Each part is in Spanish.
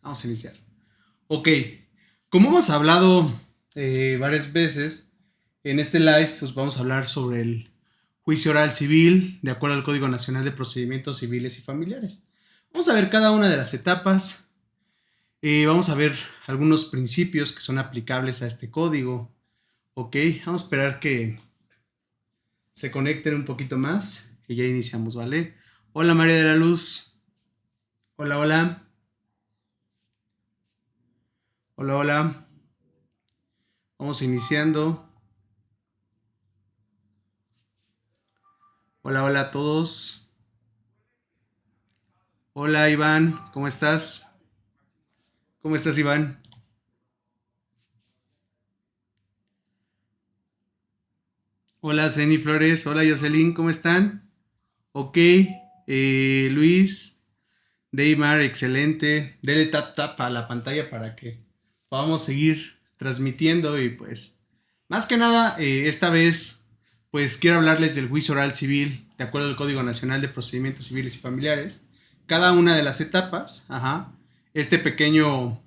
Vamos a iniciar. Ok, como hemos hablado varias veces en este live, pues vamos a hablar sobre el juicio oral civil de acuerdo al Código Nacional de Procedimientos Civiles y Familiares. Vamos a ver cada una de las etapas, vamos a ver algunos principios que son aplicables a este código. Ok, vamos a esperar que se conecten un poquito más y ya iniciamos, ¿vale? Hola María de la Luz. Hola, hola. Hola, hola. Vamos iniciando. Hola, hola a todos. Hola Iván, ¿cómo estás? ¿Cómo estás Iván? Hola Zeni Flores, hola Jocelyn, ¿cómo están? Ok, Luis, Deimar, excelente. Dele tap tap a la pantalla para que podamos seguir transmitiendo y pues, más que nada, esta vez, pues quiero hablarles del juicio oral civil, de acuerdo al Código Nacional de Procedimientos Civiles y Familiares. Cada una de las etapas, este pequeño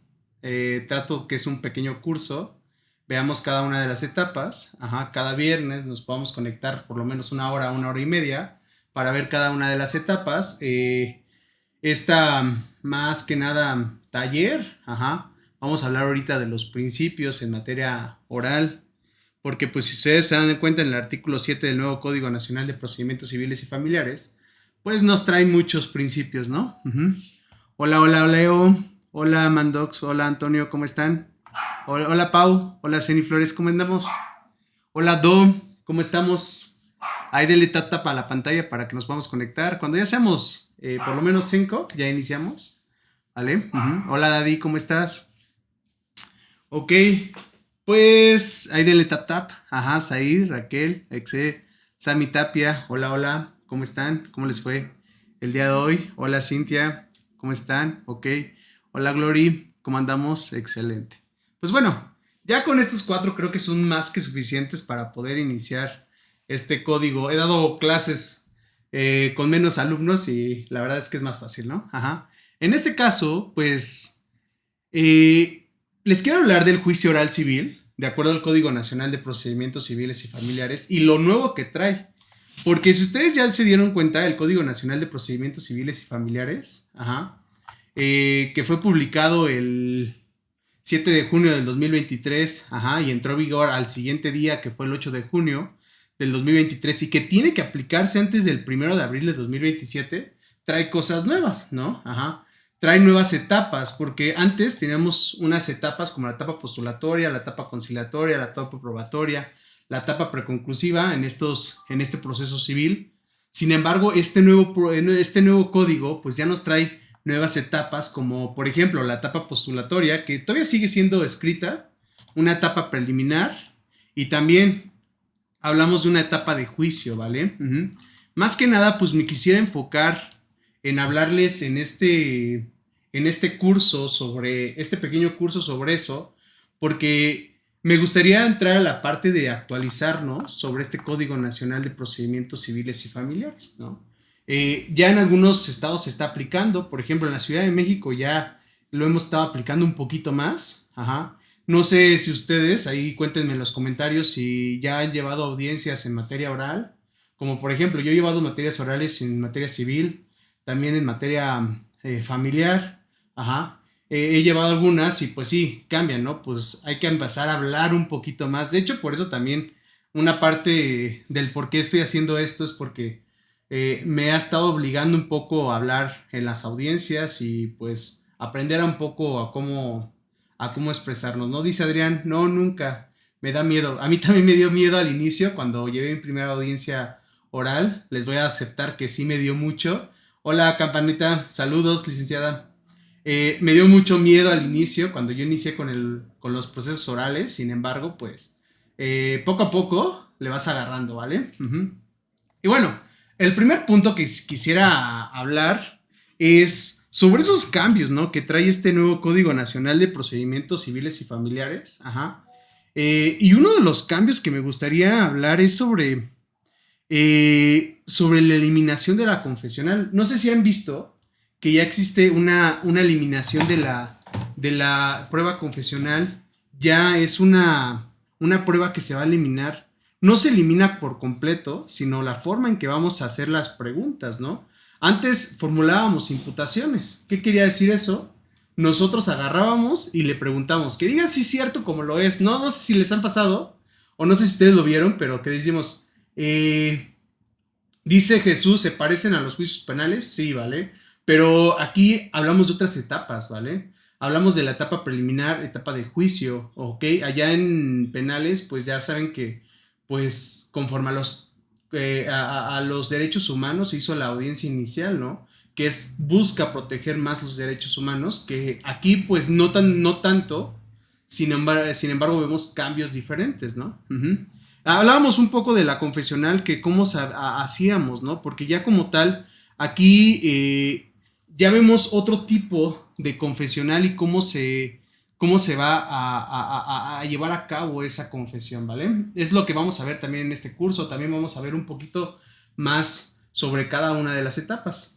trato que es un pequeño curso, veamos cada una de las etapas, cada viernes nos podamos conectar por lo menos una hora y media, para ver cada una de las etapas. Esta más que nada taller, vamos a hablar ahorita de los principios en materia oral, porque pues si ustedes se dan cuenta en el artículo 7 del nuevo Código Nacional de Procedimientos Civiles y Familiares, pues nos trae muchos principios, ¿no? Hola, hola, Leo, hola Mandox, hola Antonio, ¿cómo están? Hola, hola Pau, hola Ceni Flores, ¿cómo andamos? Hola Do, ¿cómo estamos? Ahí dele tap a la pantalla para que nos podamos conectar. Cuando ya seamos por lo menos 5, ya iniciamos. ¿Vale? Hola Daddy, ¿cómo estás? Ok, pues ahí dele tap tap. Ajá, Said, Raquel, Exe, Sami Tapia. Hola, hola, ¿cómo están? ¿Cómo les fue el día de hoy? Hola Cintia, ¿cómo están? Ok. Hola Glory, ¿cómo andamos? Excelente. Pues bueno, ya con estos 4 creo que son más que suficientes para poder iniciar este código. He dado clases con menos alumnos y la verdad es que es más fácil, ¿no? Ajá. En este caso, pues les quiero hablar del juicio oral civil, de acuerdo al Código Nacional de Procedimientos Civiles y Familiares, y lo nuevo que trae. Porque si ustedes ya se dieron cuenta, el Código Nacional de Procedimientos Civiles y Familiares, que fue publicado el 7 de junio del 2023, y entró a vigor al siguiente día, que fue el 8 de junio del 2023, y que tiene que aplicarse antes del 1 de abril de 2027, trae cosas nuevas, ¿no? Trae nuevas etapas, porque antes teníamos unas etapas como la etapa postulatoria, la etapa conciliatoria, la etapa probatoria, la etapa preconclusiva en este proceso civil. Sin embargo, este nuevo código pues ya nos trae nuevas etapas, como por ejemplo la etapa postulatoria, que todavía sigue siendo escrita, una etapa preliminar, y también hablamos de una etapa de juicio, ¿vale? Más que nada, pues me quisiera enfocar en hablarles en este curso sobre, este pequeño curso sobre eso, porque me gustaría entrar a la parte de actualizarnos sobre este Código Nacional de Procedimientos Civiles y Familiares, ¿no? Ya en algunos estados se está aplicando, por ejemplo, en la Ciudad de México ya lo hemos estado aplicando un poquito más, No sé si ustedes, ahí cuéntenme en los comentarios si ya han llevado audiencias en materia oral, como por ejemplo, yo he llevado materias orales en materia civil, también en materia familiar, he llevado algunas y pues sí, cambian, ¿no? Pues hay que empezar a hablar un poquito más. De hecho, por eso también una parte del por qué estoy haciendo esto es porque me ha estado obligando un poco a hablar en las audiencias y pues aprender un poco a cómo expresarnos, ¿no? Dice Adrián, no, nunca, me da miedo. A mí también me dio miedo al inicio cuando llevé mi primera audiencia oral. Les voy a aceptar que sí me dio mucho. Hola, campanita, saludos, licenciada. Me dio mucho miedo al inicio cuando yo inicié con los procesos orales. Sin embargo, pues poco a poco le vas agarrando, ¿vale? Y bueno, el primer punto que quisiera hablar es sobre esos cambios, ¿no? Que trae este nuevo Código Nacional de Procedimientos Civiles y Familiares. Y uno de los cambios que me gustaría hablar es sobre la eliminación de la confesional. No sé si han visto que ya existe una eliminación de la prueba confesional ya es una prueba que se va a eliminar. No se elimina por completo, sino la forma en que vamos a hacer las preguntas, ¿no? Antes formulábamos imputaciones. ¿Qué quería decir eso? Nosotros agarrábamos y le preguntamos, que diga si es cierto como lo es. No sé si les han pasado, o no sé si ustedes lo vieron, pero que decimos, dice Jesús, ¿se parecen a los juicios penales? Sí, ¿vale? Pero aquí hablamos de otras etapas, ¿vale? Hablamos de la etapa preliminar, etapa de juicio, ¿ok? Allá en penales, pues ya saben que, pues, conforme a los derechos humanos se hizo la audiencia inicial, ¿no? Que es, busca proteger más los derechos humanos, que aquí, pues, no tanto, sin embargo, vemos cambios diferentes, ¿no? Hablábamos un poco de la confesional, que cómo hacíamos, ¿no? Porque ya como tal, aquí ya vemos otro tipo de confesional y cómo se va a llevar a cabo esa confesión, ¿vale? Es lo que vamos a ver también en este curso. También vamos a ver un poquito más sobre cada una de las etapas.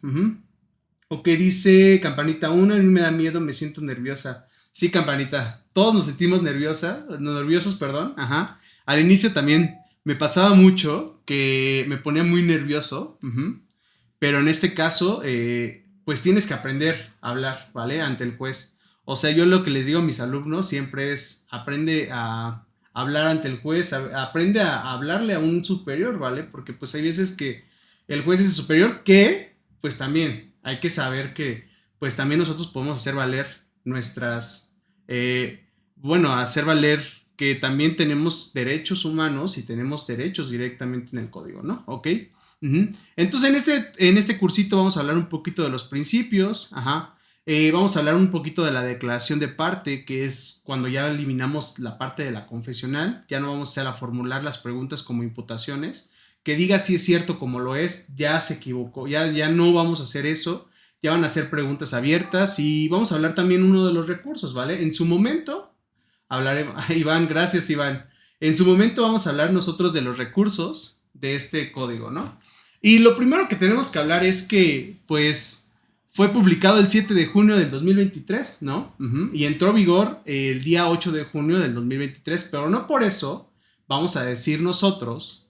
Ok, dice Campanita 1, a mí me da miedo, me siento nerviosa. Sí, Campanita, todos nos sentimos nerviosos, perdón. Ajá. Al inicio también me pasaba mucho que me ponía muy nervioso, pero en este caso, pues tienes que aprender a hablar, ¿vale? Ante el juez. O sea, yo lo que les digo a mis alumnos siempre es, aprende a hablar ante el juez, aprende a hablarle a un superior, ¿vale? Porque pues hay veces que el juez es el superior, que pues también hay que saber que pues también nosotros podemos hacer valer hacer valer que también tenemos derechos humanos y tenemos derechos directamente en el código, ¿no? ¿Ok? Entonces en este cursito vamos a hablar un poquito de los principios, vamos a hablar un poquito de la declaración de parte, que es cuando ya eliminamos la parte de la confesional, ya no vamos a formular las preguntas como imputaciones, que diga si es cierto como lo es, ya se equivocó, ya no vamos a hacer eso, ya van a ser preguntas abiertas y vamos a hablar también uno de los recursos, ¿vale? En su momento hablaremos, Iván, gracias Iván, en su momento vamos a hablar nosotros de los recursos de este código, ¿no? Y lo primero que tenemos que hablar es que, pues, fue publicado el 7 de junio del 2023, ¿no? Y entró a vigor el día 8 de junio del 2023, pero no por eso vamos a decir nosotros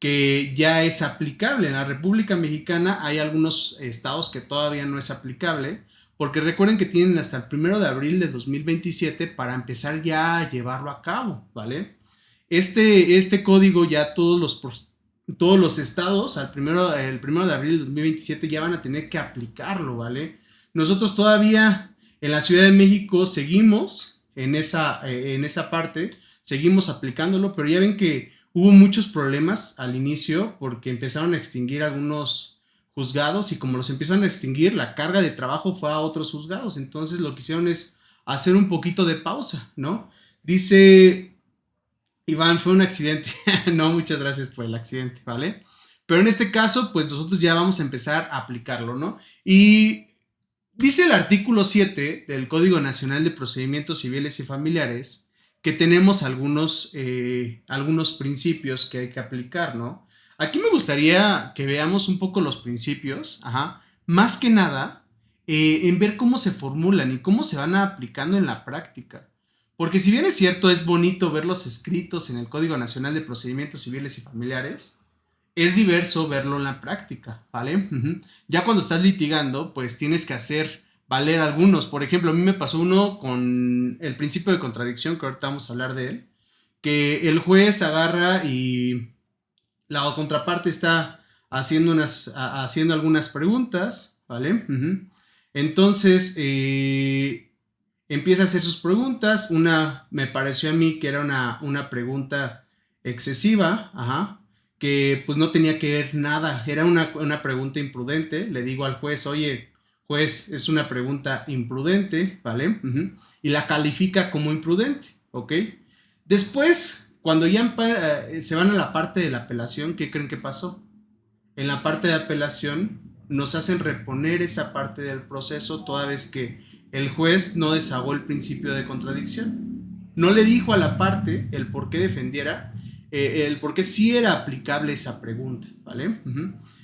que ya es aplicable. En la República Mexicana hay algunos estados que todavía no es aplicable, porque recuerden que tienen hasta el 1 de abril de 2027 para empezar ya a llevarlo a cabo, ¿vale? Este código ya todos los estados el primero de abril de 2027 ya van a tener que aplicarlo, ¿vale? Nosotros todavía en la Ciudad de México seguimos en esa parte, seguimos aplicándolo, pero ya ven que hubo muchos problemas al inicio porque empezaron a extinguir algunos juzgados y como los empiezan a extinguir, la carga de trabajo fue a otros juzgados. Entonces lo que hicieron es hacer un poquito de pausa, ¿no? Dice Iván, fue un accidente. No, muchas gracias por el accidente, ¿vale? Pero en este caso, pues nosotros ya vamos a empezar a aplicarlo, ¿no? Y dice el artículo 7 del Código Nacional de Procedimientos Civiles y Familiares que tenemos algunos principios que hay que aplicar, ¿no? Aquí me gustaría que veamos un poco los principios, más que nada en ver cómo se formulan y cómo se van aplicando en la práctica. Porque si bien es cierto, es bonito verlos escritos en el Código Nacional de Procedimientos Civiles y Familiares, es diverso verlo en la práctica, ¿vale? Ya cuando estás litigando, pues tienes que hacer valer algunos. Por ejemplo, a mí me pasó uno con el principio de contradicción, que ahorita vamos a hablar de él, que el juez agarra y la contraparte está haciendo algunas preguntas, ¿vale? Entonces, empieza a hacer sus preguntas. Una me pareció a mí que era una pregunta excesiva, que pues no tenía que ver nada, era una pregunta imprudente. Le digo al juez, oye, juez, es una pregunta imprudente, ¿vale? Y la califica como imprudente, ¿ok? Después, cuando ya se van a la parte de la apelación, ¿qué creen que pasó? En la parte de apelación nos hacen reponer esa parte del proceso toda vez que el juez no desahogó el principio de contradicción. No le dijo a la parte el por qué defendiera, el por qué sí era aplicable esa pregunta, ¿vale?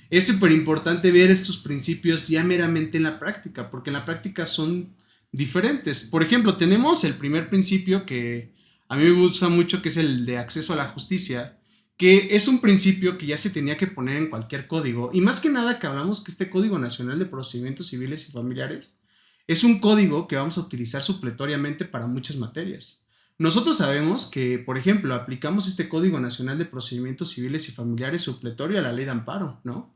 Es súper importante ver estos principios ya meramente en la práctica, porque en la práctica son diferentes. Por ejemplo, tenemos el primer principio que a mí me gusta mucho, que es el de acceso a la justicia, que es un principio que ya se tenía que poner en cualquier código. Y más que nada que hablamos que este Código Nacional de Procedimientos Civiles y Familiares es un código que vamos a utilizar supletoriamente para muchas materias. Nosotros sabemos que, por ejemplo, aplicamos este Código Nacional de Procedimientos Civiles y Familiares supletorio a la ley de amparo, ¿no?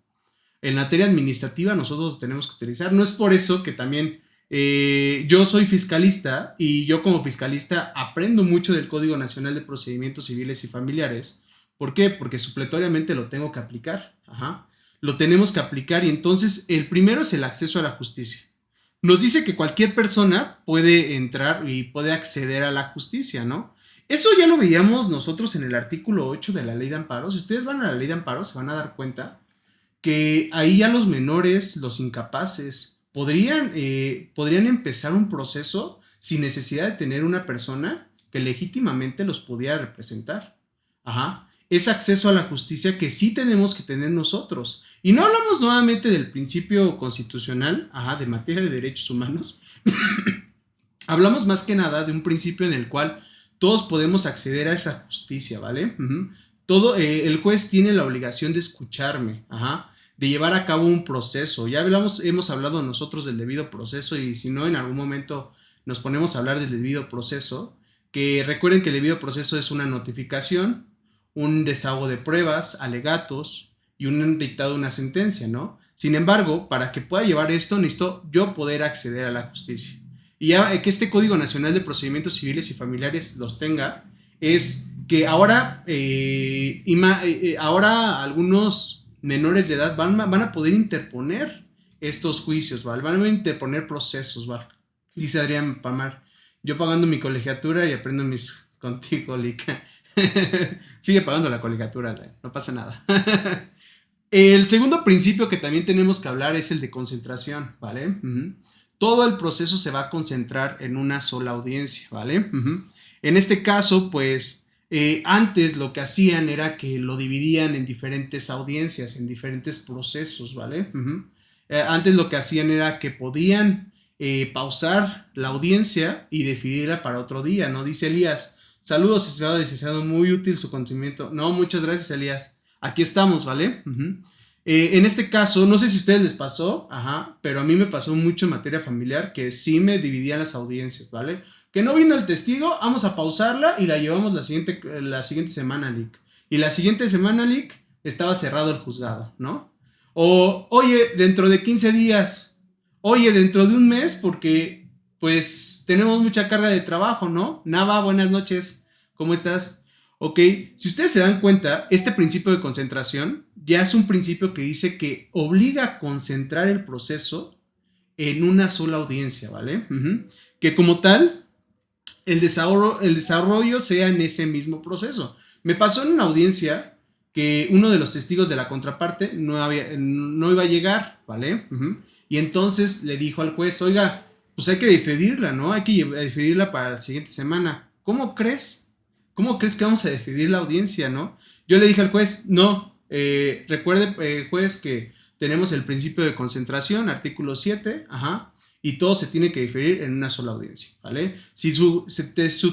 En materia administrativa nosotros lo tenemos que utilizar. No es por eso que también yo soy fiscalista y yo como fiscalista aprendo mucho del Código Nacional de Procedimientos Civiles y Familiares. ¿Por qué? Porque supletoriamente lo tengo que aplicar. Ajá. Lo tenemos que aplicar y entonces el primero es el acceso a la justicia. Nos dice que cualquier persona puede entrar y puede acceder a la justicia, ¿no? Eso ya lo veíamos nosotros en el artículo 8 de la ley de amparo. Si ustedes van a la ley de amparo se van a dar cuenta que ahí ya los menores, los incapaces, podrían empezar un proceso sin necesidad de tener una persona que legítimamente los pudiera representar. Ajá. Es acceso a la justicia que sí tenemos que tener nosotros. Y no hablamos nuevamente del principio constitucional, ajá, de materia de derechos humanos. Hablamos más que nada de un principio en el cual todos podemos acceder a esa justicia, ¿vale? El juez tiene la obligación de escucharme, ajá, de llevar a cabo un proceso. Ya hemos hablado nosotros del debido proceso y si no, en algún momento nos ponemos a hablar del debido proceso, que recuerden que el debido proceso es una notificación, un desahogo de pruebas, alegatos y un dictado de una sentencia, ¿no? Sin embargo, para que pueda llevar esto, necesito yo poder acceder a la justicia. Y ya que este Código Nacional de Procedimientos Civiles y Familiares los tenga, es que ahora algunos menores de edad van a poder interponer estos juicios, ¿vale? Van a interponer procesos, ¿vale? Dice Adrián Pamar, yo pagando mi colegiatura y aprendo mis contigo, Lica. Sigue pagando la colegiatura, no pasa nada. El segundo principio que también tenemos que hablar es el de concentración, ¿vale? Todo el proceso se va a concentrar en una sola audiencia, ¿vale? En este caso, pues, antes lo que hacían era que lo dividían en diferentes audiencias, en diferentes procesos, ¿vale? Antes lo que hacían era que podían pausar la audiencia y definirla para otro día, ¿no? Dice Elías, saludos, estimado licenciado, muy útil su conocimiento. No, muchas gracias, Elías. Aquí estamos, ¿vale? En este caso, no sé si a ustedes les pasó, ajá, pero a mí me pasó mucho en materia familiar que sí me dividían las audiencias, ¿vale? Que no vino el testigo, vamos a pausarla y la llevamos la siguiente semana, Lick. Y la siguiente semana, Lick, estaba cerrado el juzgado, ¿no? O, oye, dentro de 15 días, oye, dentro de un mes, porque pues tenemos mucha carga de trabajo, ¿no? Nava, buenas noches, ¿cómo estás? Ok, si ustedes se dan cuenta, este principio de concentración ya es un principio que dice que obliga a concentrar el proceso en una sola audiencia, ¿vale? Que como tal, el desarrollo sea en ese mismo proceso. Me pasó en una audiencia que uno de los testigos de la contraparte no iba a llegar, ¿vale? Y entonces le dijo al juez, oiga, pues hay que diferirla, ¿no? Hay que diferirla para la siguiente semana. ¿Cómo crees? ¿Cómo crees que vamos a decidir la audiencia, no? Yo le dije al juez, no, recuerde, juez, que tenemos el principio de concentración, artículo 7, ajá, y todo se tiene que diferir en una sola audiencia, ¿vale? Si su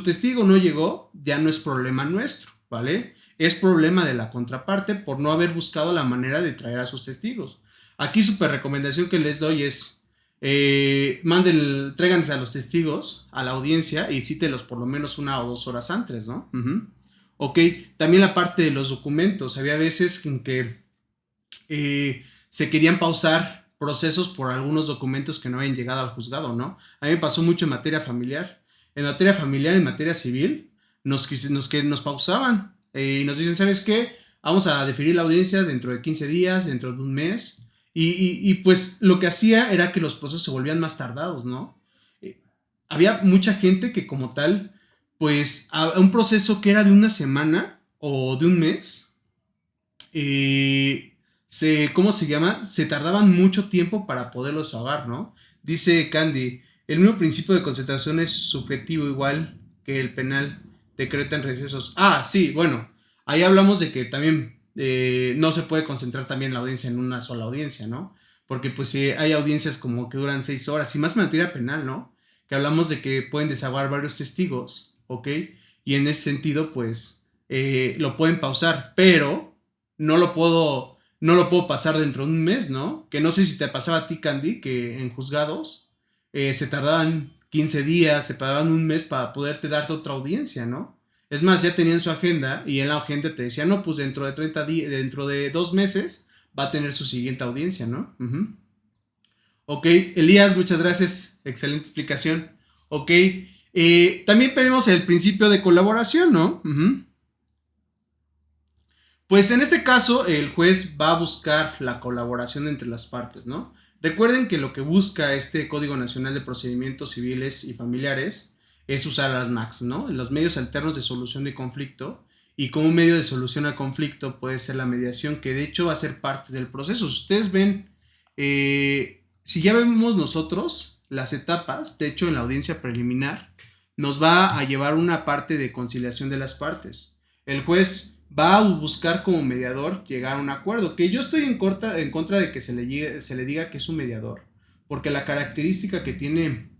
testigo no llegó, ya no es problema nuestro, ¿vale? Es problema de la contraparte por no haber buscado la manera de traer a sus testigos. Aquí súper recomendación que les doy es, tráiganse a los testigos a la audiencia y cítelos por lo menos 1 o 2 horas antes, ¿no? Ok, también la parte de los documentos. Había veces en que se querían pausar procesos por algunos documentos que no habían llegado al juzgado, ¿no? A mí me pasó mucho en materia familiar. En materia civil, nos pausaban y nos dicen, ¿sabes qué? Vamos a definir la audiencia dentro de 15 días, dentro de un mes. Y pues lo que hacía era que los procesos se volvían más tardados, ¿no? Había mucha gente que como tal, pues a un proceso que era de una semana o de un mes, ¿cómo se llama? Se tardaban mucho tiempo para poderlos ahogar, ¿no? Dice Candy, el mismo principio de concentración es subjetivo igual que el penal, decreta en recesos. Ah, sí, bueno, ahí hablamos de que también no se puede concentrar también la audiencia en una sola audiencia, ¿no? Porque pues hay audiencias como que duran 6 horas y más en materia penal, ¿no? que hablamos de que pueden desahogar varios testigos, ¿ok? Y en ese sentido, pues, lo pueden pausar, pero no lo puedo pasar dentro de un mes, ¿no? Que no sé si te pasaba a ti, Candy, que en juzgados se tardaban 15 días, se tardaban un mes para poderte darte otra audiencia, ¿no? Es más, ya tenían su agenda y en la agenda te decía, no, pues dentro de 30 días, dentro de 2 meses va a tener su siguiente audiencia, ¿no? Ok, Elías, muchas gracias. Excelente explicación. Ok, también tenemos el principio de colaboración, ¿no? Pues en este caso, el juez va a buscar la colaboración entre las partes, ¿no? Recuerden que lo que busca este Código Nacional de Procedimientos Civiles y Familiares es usar las MACs, ¿no? Los medios alternos de solución de conflicto. Y como un medio de solución al conflicto puede ser la mediación, que de hecho va a ser parte del proceso. Si ustedes ven, si ya vemos nosotros las etapas, de hecho en la audiencia preliminar, nos va a llevar una parte de conciliación de las partes. El juez va a buscar como mediador llegar a un acuerdo, que yo estoy en contra de que se le diga que es un mediador, porque la característica que tiene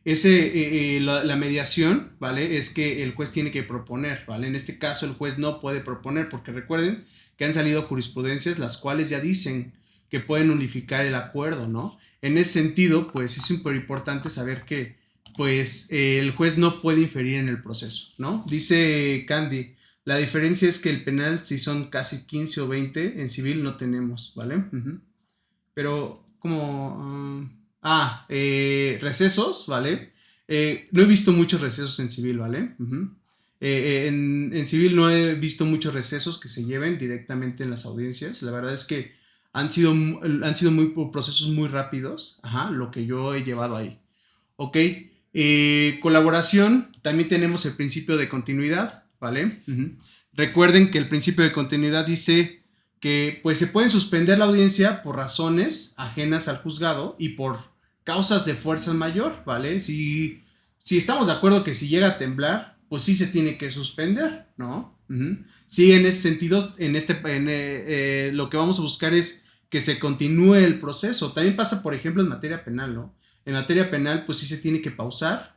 la mediación, ¿vale? Es que el juez tiene que proponer, ¿vale? En este caso el juez no puede proponer, porque recuerden que han salido jurisprudencias las cuales ya dicen que pueden unificar el acuerdo, ¿no? En ese sentido, pues es súper importante saber que, pues, el juez no puede inferir en el proceso, ¿no? Dice Candy, la diferencia es que el penal, si son casi 15 o 20, en civil no tenemos, ¿vale? Pero, como... recesos, ¿vale? No he visto muchos recesos en civil, ¿vale? En civil no he visto muchos recesos que se lleven directamente en las audiencias. La verdad es que han sido procesos muy rápidos, lo que yo he llevado ahí. Ok, colaboración, también tenemos el principio de continuidad, ¿vale? Recuerden que el principio de continuidad dice que pues se pueden suspender la audiencia por razones ajenas al juzgado y por causas de fuerza mayor, ¿vale? Si estamos de acuerdo que si llega a temblar, pues sí se tiene que suspender, ¿no? Sí, en ese sentido, lo que vamos a buscar es que se continúe el proceso. También pasa, por ejemplo, en materia penal, ¿no? En materia penal, pues sí se tiene que pausar,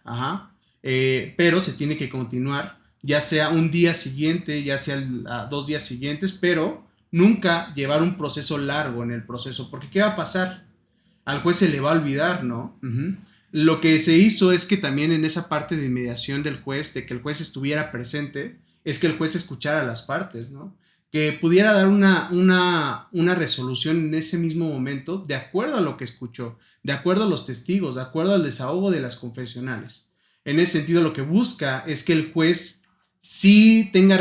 pero se tiene que continuar, ya sea un día siguiente, ya sea 2 días siguientes, pero nunca llevar un proceso largo en el proceso, porque ¿qué va a pasar? Al juez se le va a olvidar, ¿no? Lo que se hizo es que también en esa parte de mediación del juez, de que el juez estuviera presente, es que el juez escuchara a las partes, ¿no? Que pudiera dar una resolución en ese mismo momento de acuerdo a lo que escuchó, de acuerdo a los testigos, de acuerdo al desahogo de las confesionales. En ese sentido, lo que busca es que el juez sí tenga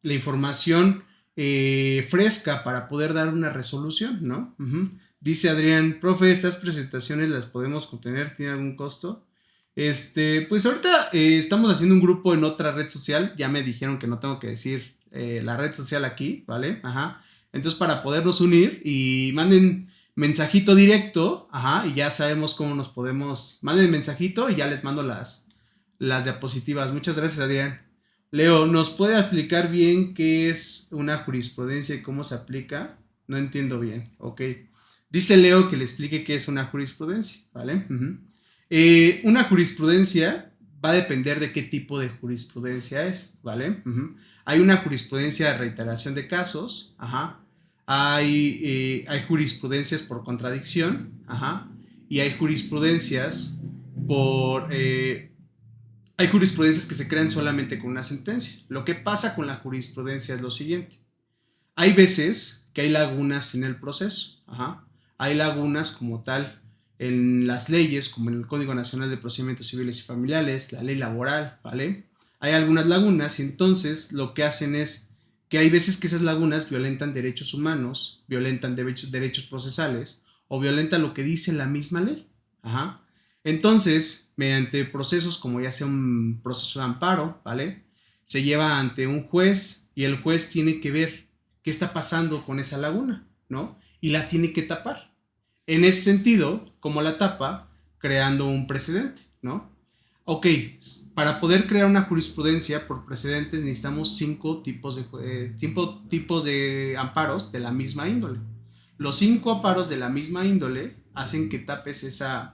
la información fresca para poder dar una resolución, ¿no? Dice Adrián, profe, estas presentaciones las podemos contener, ¿tiene algún costo? Pues ahorita estamos haciendo un grupo en otra red social, ya me dijeron que no tengo que decir la red social aquí, ¿vale? Entonces para podernos unir y manden mensajito directo, y ya sabemos cómo nos podemos, manden mensajito y ya les mando las diapositivas. Muchas gracias, Adrián. Leo, ¿nos puede explicar bien qué es una jurisprudencia y cómo se aplica? No entiendo bien, ok. Dice Leo que le explique qué es una jurisprudencia, ¿vale? Una jurisprudencia va a depender de qué tipo de jurisprudencia es, ¿vale? Hay una jurisprudencia de reiteración de casos, hay jurisprudencias por contradicción, y hay jurisprudencias hay jurisprudencias que se crean solamente con una sentencia. Lo que pasa con la jurisprudencia es lo siguiente. Hay veces que hay lagunas en el proceso. Hay lagunas como tal en las leyes, como en el Código Nacional de Procedimientos Civiles y Familiares, la ley laboral, ¿vale? Hay algunas lagunas y entonces lo que hacen es que hay veces que esas lagunas violentan derechos humanos, violentan derechos procesales o violentan lo que dice la misma ley. Entonces, mediante procesos como ya sea un proceso de amparo, ¿vale? Se lleva ante un juez y el juez tiene que ver qué está pasando con esa laguna, ¿no? Y la tiene que tapar. En ese sentido, como la tapa, creando un precedente, ¿no? Ok, para poder crear una jurisprudencia por precedentes necesitamos 5 tipos de amparos de la misma índole. Los 5 amparos de la misma índole, hacen que tapes esa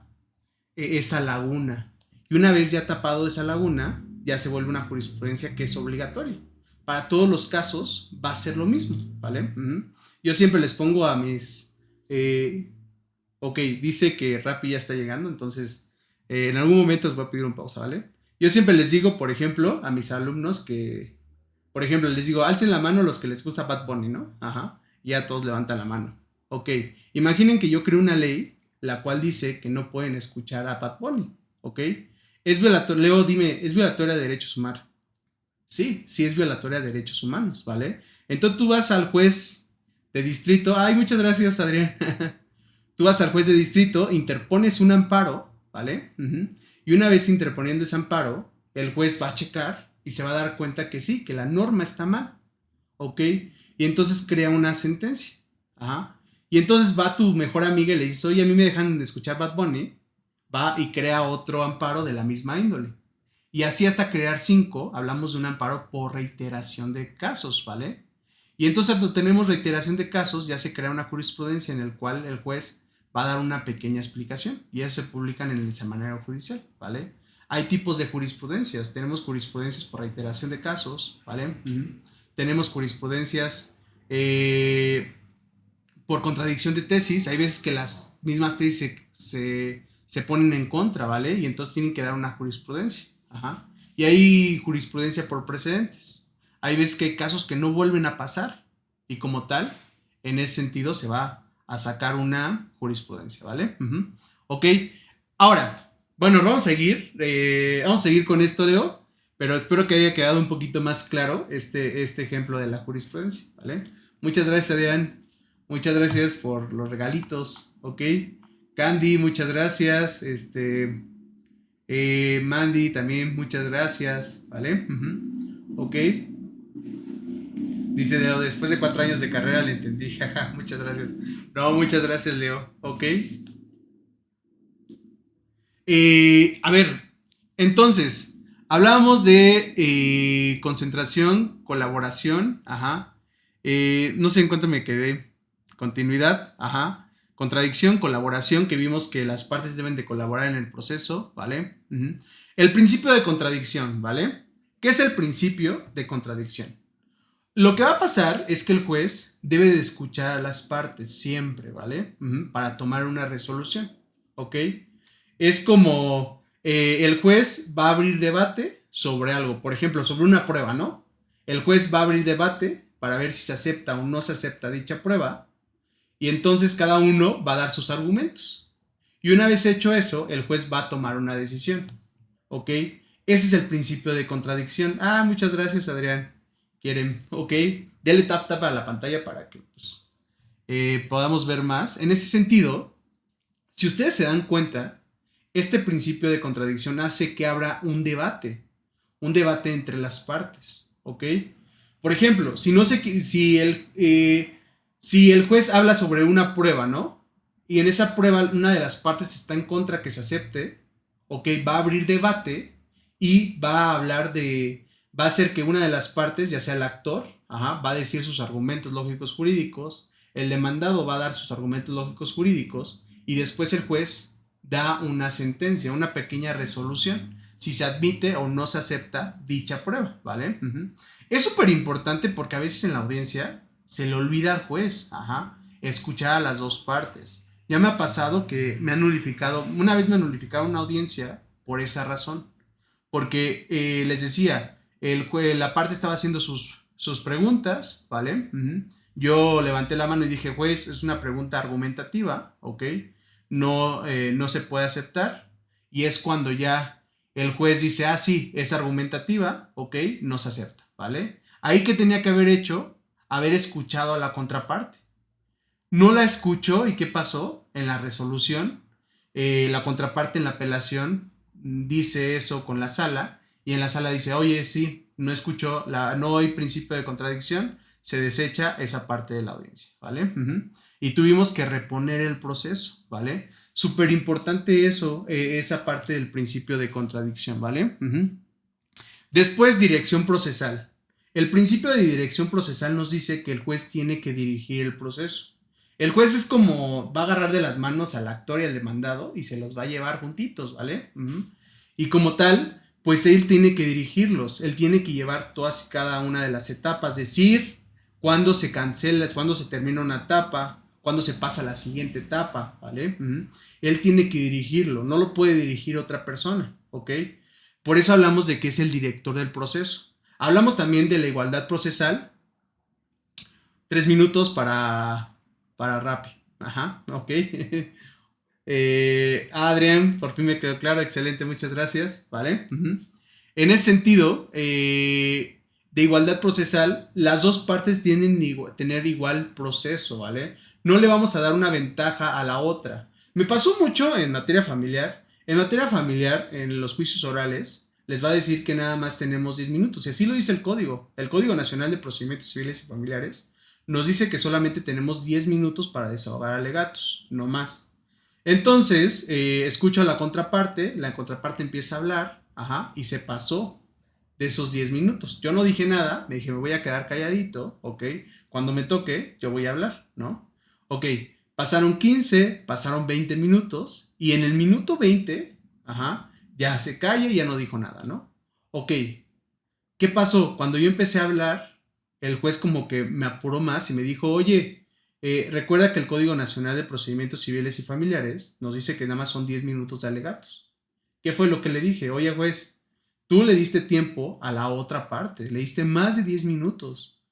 laguna. Y una vez ya tapado esa laguna, ya se vuelve una jurisprudencia que es obligatoria. Para todos los casos va a ser lo mismo, ¿vale? Yo siempre les pongo a mis... ok, dice que Rappi ya está llegando, entonces en algún momento os voy a pedir un pausa, ¿vale? Yo siempre les digo, por ejemplo, a mis alumnos que, por ejemplo, les digo, alcen la mano los que les gusta Bad Bunny, ¿no? Ajá, y ya todos levantan la mano. Ok, imaginen que yo creo una ley la cual dice que no pueden escuchar a Bad Bunny, ¿ok? Es violatoria, Leo, dime, ¿es violatoria de derechos humanos? Sí, sí es violatoria de derechos humanos, ¿vale? Entonces tú vas al juez de distrito, ay, muchas gracias, Adrián. Tú vas al juez de distrito, interpones un amparo, ¿vale? Y una vez interponiendo ese amparo, el juez va a checar y se va a dar cuenta que sí, que la norma está mal, ¿ok? Y entonces crea una sentencia, ajá. Y entonces va tu mejor amiga y le dices, oye, a mí me dejan de escuchar Bad Bunny, va y crea otro amparo de la misma índole. Y así hasta crear 5, hablamos de un amparo por reiteración de casos, ¿vale? Y entonces cuando tenemos reiteración de casos, ya se crea una jurisprudencia en el cual el juez va a dar una pequeña explicación y ya se publican en el semanario judicial, ¿vale? Hay tipos de jurisprudencias. Tenemos jurisprudencias por reiteración de casos, ¿vale? Tenemos jurisprudencias por contradicción de tesis. Hay veces que las mismas tesis se ponen en contra, ¿vale? Y entonces tienen que dar una jurisprudencia. Ajá. Y hay jurisprudencia por precedentes. Hay veces que hay casos que no vuelven a pasar y como tal, en ese sentido se va a sacar una jurisprudencia, ¿vale? Ok, ahora, bueno, vamos a seguir con esto, Leo, pero espero que haya quedado un poquito más claro este ejemplo de la jurisprudencia, ¿vale? Muchas gracias, Adrián. Muchas gracias por los regalitos, ¿ok? Candy, muchas gracias. Mandy, también muchas gracias, ¿vale? Ok. Dice Leo, después de 4 años de carrera le entendí, jaja, muchas gracias. No, muchas gracias, Leo, ok. A ver, entonces, hablábamos de concentración, colaboración, ajá. No sé en cuánto me quedé. Continuidad, ajá. Contradicción, colaboración, que vimos que las partes deben de colaborar en el proceso, ¿vale? El principio de contradicción, ¿vale? ¿Qué es el principio de contradicción? Lo que va a pasar es que el juez debe de escuchar a las partes siempre, ¿vale? Para tomar una resolución, ¿ok? Es como el juez va a abrir debate sobre algo, por ejemplo, sobre una prueba, ¿no? El juez va a abrir debate para ver si se acepta o no se acepta dicha prueba y entonces cada uno va a dar sus argumentos. Y una vez hecho eso, el juez va a tomar una decisión, ¿ok? Ese es el principio de contradicción. Ah, muchas gracias, Adrián. Quieren, ok, dale tap tap a la pantalla para que pues, podamos ver más. En ese sentido, si ustedes se dan cuenta, este principio de contradicción hace que abra un debate entre las partes, ¿ok? Por ejemplo, si el juez habla sobre una prueba, ¿no? Y en esa prueba una de las partes está en contra que se acepte, ¿ok? Va a abrir debate y va a hablar va a hacer que una de las partes, ya sea el actor, ajá, va a decir sus argumentos lógicos jurídicos, el demandado va a dar sus argumentos lógicos jurídicos y después el juez da una sentencia, una pequeña resolución, si se admite o no se acepta dicha prueba, ¿vale? Es súper importante porque a veces en la audiencia se le olvida al juez, ajá, escuchar a las dos partes. Ya me ha pasado que una vez me nulificaron una audiencia por esa razón, porque les decía, la parte estaba haciendo sus preguntas, ¿vale? Yo levanté la mano y dije, juez, es una pregunta argumentativa, ¿ok? No se puede aceptar. Y es cuando ya el juez dice, ah, sí, es argumentativa, ¿ok? No se acepta, ¿vale? Ahí que tenía que haber hecho, haber escuchado a la contraparte. No la escuchó y ¿qué pasó? En la resolución, la contraparte en la apelación dice eso con la sala y en la sala dice, oye, sí, no escuchó, no hay principio de contradicción, se desecha esa parte de la audiencia, ¿vale? Y tuvimos que reponer el proceso, ¿vale? Súper importante eso, esa parte del principio de contradicción, ¿vale? Después, dirección procesal. El principio de dirección procesal nos dice que el juez tiene que dirigir el proceso. El juez es como va a agarrar de las manos al actor y al demandado y se los va a llevar juntitos, ¿vale? Y como tal, pues él tiene que dirigirlos, él tiene que llevar todas y cada una de las etapas, decir cuándo se cancela, cuándo se termina una etapa, cuándo se pasa a la siguiente etapa, ¿vale? Él tiene que dirigirlo, no lo puede dirigir otra persona, ¿ok? Por eso hablamos de que es el director del proceso. Hablamos también de la igualdad procesal. 3 minutos para Rappi. Ajá, ok. Adrián, por fin me quedó claro, excelente, muchas gracias, ¿vale? En ese sentido, de igualdad procesal, las dos partes tienen tener igual proceso, ¿vale? No le vamos a dar una ventaja a la otra. Me pasó mucho en materia familiar. En materia familiar, en los juicios orales, les va a decir que nada más tenemos 10 minutos. Y así lo dice el código. El Código Nacional de Procedimientos Civiles y Familiares nos dice que solamente tenemos 10 minutos para desahogar alegatos, no más. Entonces, escucho a la contraparte empieza a hablar, ajá, y se pasó de esos 10 minutos. Yo no dije nada, me dije, me voy a quedar calladito, ok, cuando me toque, yo voy a hablar, ¿no? Ok, pasaron 15, pasaron 20 minutos, y en el minuto 20, ajá, ya se calla y ya no dijo nada, ¿no? Ok, ¿qué pasó? Cuando yo empecé a hablar, el juez como que me apuró más y me dijo, oye, recuerda que el Código Nacional de Procedimientos Civiles y Familiares nos dice que nada más son 10 minutos de alegatos. ¿Qué fue lo que le dije? Oye, juez, tú le diste tiempo a la otra parte, le diste más de 10 minutos.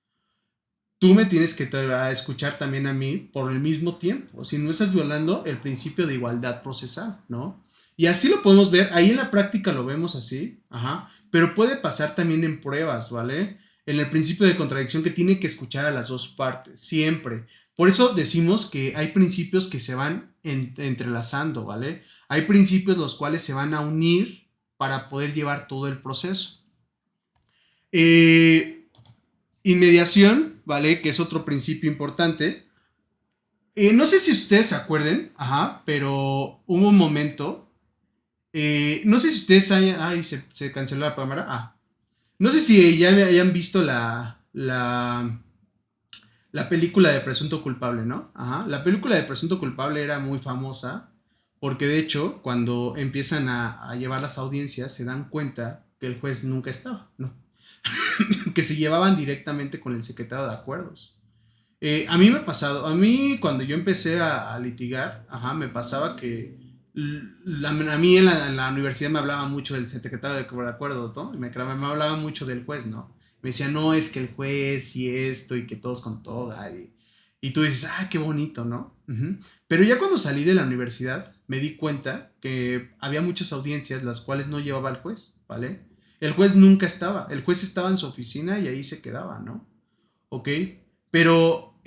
Tú me tienes que escuchar también a mí por el mismo tiempo. Si no estás violando el principio de igualdad procesal, ¿no? Y así lo podemos ver, ahí en la práctica lo vemos así, ajá, pero puede pasar también en pruebas, ¿vale? En el principio de contradicción que tiene que escuchar a las dos partes, siempre. Por eso decimos que hay principios que se van entrelazando, ¿vale? Hay principios los cuales se van a unir para poder llevar todo el proceso. Eh, Inmediación, ¿vale? Que es otro principio importante. No sé si ustedes se acuerden, ajá, pero hubo un momento. No sé si ustedes hayan. Ay, se canceló la cámara. Ah. No sé si ya hayan visto la película de Presunto Culpable, ¿no? Ajá. La película de Presunto Culpable era muy famosa porque, de hecho, cuando empiezan a llevar las audiencias, se dan cuenta que el juez nunca estaba, ¿no? Que se llevaban directamente con el secretario de acuerdos. A mí me ha pasado, a mí cuando yo empecé a litigar, ajá, me pasaba que a mí en la universidad me hablaba mucho del secretario de acuerdo, ¿no? Me hablaba mucho del juez, ¿no? Me decía, no, es que el juez y esto y que todos con toga. Y tú dices, ah, qué bonito, ¿no? Pero ya cuando salí de la universidad me di cuenta que había muchas audiencias las cuales no llevaba el juez, ¿vale? El juez nunca estaba, el juez estaba en su oficina y ahí se quedaba, ¿no? ¿Ok? Pero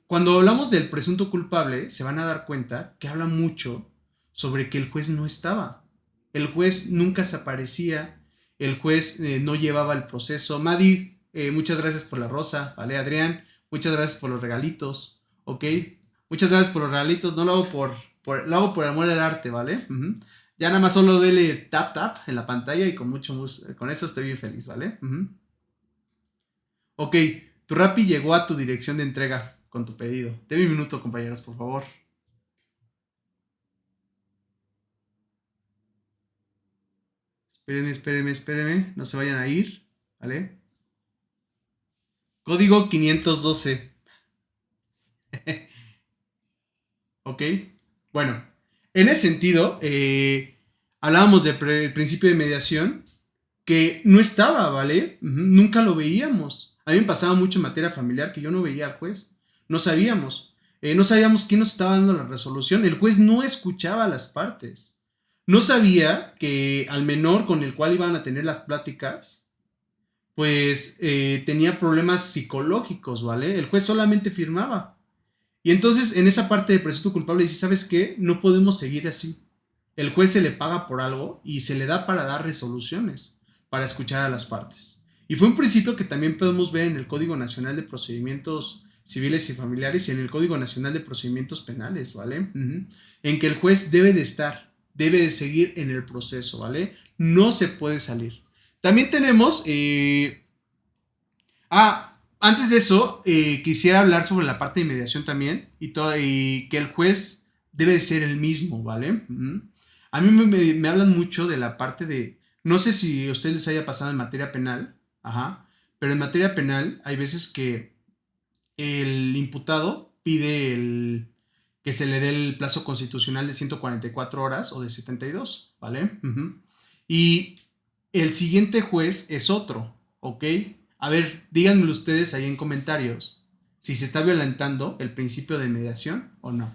cuando hablamos del presunto culpable, se van a dar cuenta que habla mucho sobre que el juez no estaba. El juez nunca se aparecía, el juez no llevaba el proceso. Madi, muchas gracias por la rosa, ¿vale? Adrián, muchas gracias por los regalitos, ¿ok? Muchas gracias por los regalitos, no lo hago lo hago por amor al arte, ¿vale? Ya nada más solo dele tap tap en la pantalla y con eso estoy bien feliz, ¿vale? Ok, tu Rappi llegó a tu dirección de entrega con tu pedido. Deme un minuto, compañeros, por favor. Espérenme, espérenme, espérenme. No se vayan a ir. ¿Vale? Código 512. Ok. Bueno, en ese sentido, hablábamos del principio de mediación que no estaba, ¿vale? Nunca lo veíamos. A mí me pasaba mucho en materia familiar que yo no veía al juez. No sabíamos. No sabíamos quién nos estaba dando la resolución. El juez no escuchaba a las partes. No sabía que al menor con el cual iban a tener las pláticas, pues tenía problemas psicológicos, ¿vale? El juez solamente firmaba. Y entonces en esa parte de presunto culpable dice, ¿sabes qué? No podemos seguir así. El juez se le paga por algo y se le da para dar resoluciones, para escuchar a las partes. Y fue un principio que también podemos ver en el Código Nacional de Procedimientos Civiles y Familiares y en el Código Nacional de Procedimientos Penales, ¿vale? En que el juez debe de estar, debe de seguir en el proceso, ¿vale? No se puede salir. También tenemos... Antes de eso, quisiera hablar sobre la parte de mediación también y que el juez debe de ser el mismo, ¿vale? Ujú. A mí me hablan mucho de la parte de, no sé si a ustedes les haya pasado en materia penal, ajá, pero en materia penal hay veces que el imputado pide que se le dé el plazo constitucional de 144 horas o de 72, ¿vale? Ujú. Y el siguiente juez es otro, ¿ok? A ver, díganme ustedes ahí en comentarios si se está violentando el principio de mediación o no.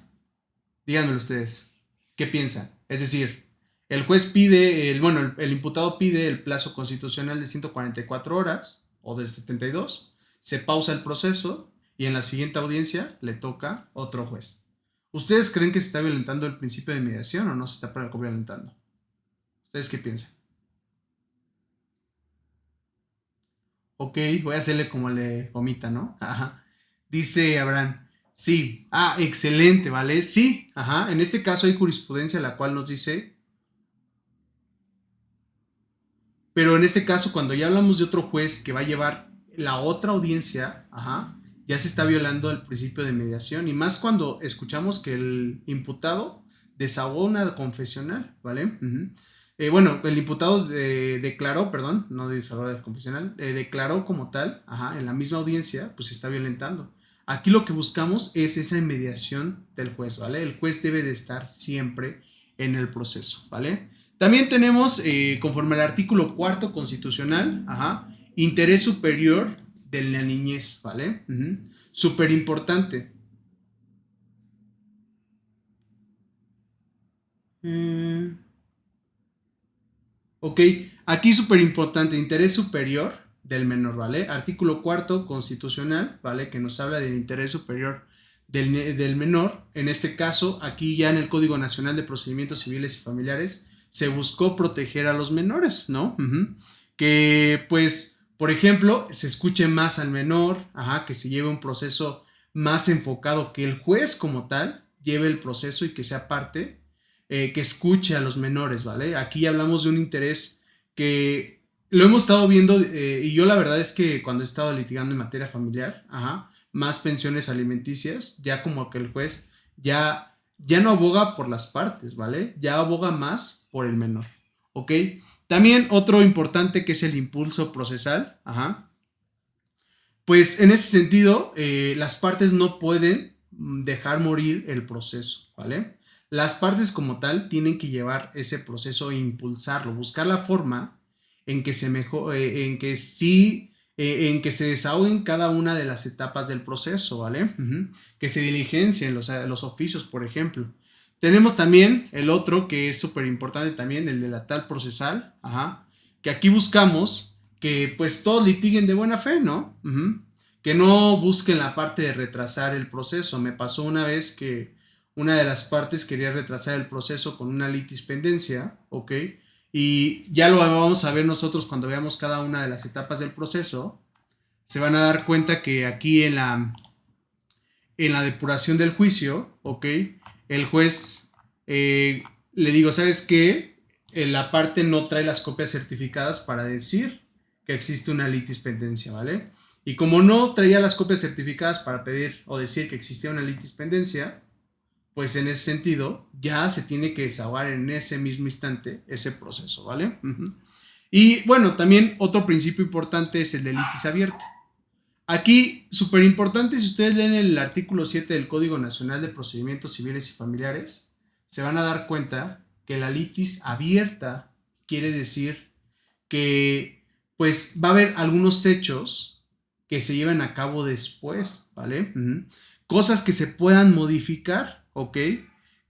Díganmelo ustedes. ¿Qué piensan? Es decir, el juez pide, el imputado pide el plazo constitucional de 144 horas o de 72, se pausa el proceso y en la siguiente audiencia le toca otro juez. ¿Ustedes creen que se está violentando el principio de mediación o no se está violentando? ¿Ustedes qué piensan? Ok, voy a hacerle como le omita, ¿no? Ajá. Dice Abraham, sí. Ah, excelente, ¿vale? Sí, ajá. En este caso hay jurisprudencia la cual nos dice, pero en este caso cuando ya hablamos de otro juez que va a llevar la otra audiencia, ajá, ya se está violando el principio de mediación y más cuando escuchamos que el imputado desahogó una confesional, ¿vale? Ujú. Bueno, el imputado declaró, perdón, no desahogó la confesional, declaró como tal, ajá, en la misma audiencia, pues se está violentando. Aquí lo que buscamos es esa mediación del juez, ¿vale? El juez debe de estar siempre en el proceso, ¿vale? También tenemos, conforme al artículo cuarto constitucional, ajá, interés superior de la niñez, ¿vale? Súper importante. Eh, ok, aquí súper importante, interés superior del menor, ¿vale? Artículo cuarto constitucional, ¿vale? Que nos habla del interés superior del menor. En este caso, aquí ya en el Código Nacional de Procedimientos Civiles y Familiares, se buscó proteger a los menores, ¿no? Que pues, por ejemplo, se escuche más al menor, ajá, que se lleve un proceso más enfocado, que el juez como tal lleve el proceso y que sea parte que escuche a los menores, ¿vale? Aquí hablamos de un interés que lo hemos estado viendo y yo la verdad es que cuando he estado litigando en materia familiar, ajá, más pensiones alimenticias, ya como que el juez ya no aboga por las partes, ¿vale? Ya aboga más por el menor, ¿ok? También otro importante que es el impulso procesal, ajá. Pues en ese sentido, las partes no pueden dejar morir el proceso, ¿vale? Las partes como tal tienen que llevar ese proceso e impulsarlo, buscar la forma en que se en que sí, en que se desahoguen cada una de las etapas del proceso, ¿vale? Que se diligencien los oficios, por ejemplo. Tenemos también el otro que es súper importante también, el de la tal procesal, ajá, que aquí buscamos que pues todos litiguen de buena fe, ¿no? Que no busquen la parte de retrasar el proceso. Me pasó una vez que una de las partes quería retrasar el proceso con una litispendencia, ¿ok? Y ya lo vamos a ver nosotros cuando veamos cada una de las etapas del proceso. Se van a dar cuenta que aquí en la depuración del juicio, ¿ok? El juez le digo, ¿sabes qué? La parte no trae las copias certificadas para decir que existe una litispendencia, ¿vale? Y como no traía las copias certificadas para pedir o decir que existía una litispendencia, pues en ese sentido ya se tiene que desahogar en ese mismo instante ese proceso, ¿vale? Y bueno, también otro principio importante es el de litis abierta. Aquí, súper importante, si ustedes leen el artículo 7 del Código Nacional de Procedimientos Civiles y Familiares, se van a dar cuenta que la litis abierta quiere decir que pues va a haber algunos hechos que se lleven a cabo después, ¿vale? Cosas que se puedan modificar, ¿ok?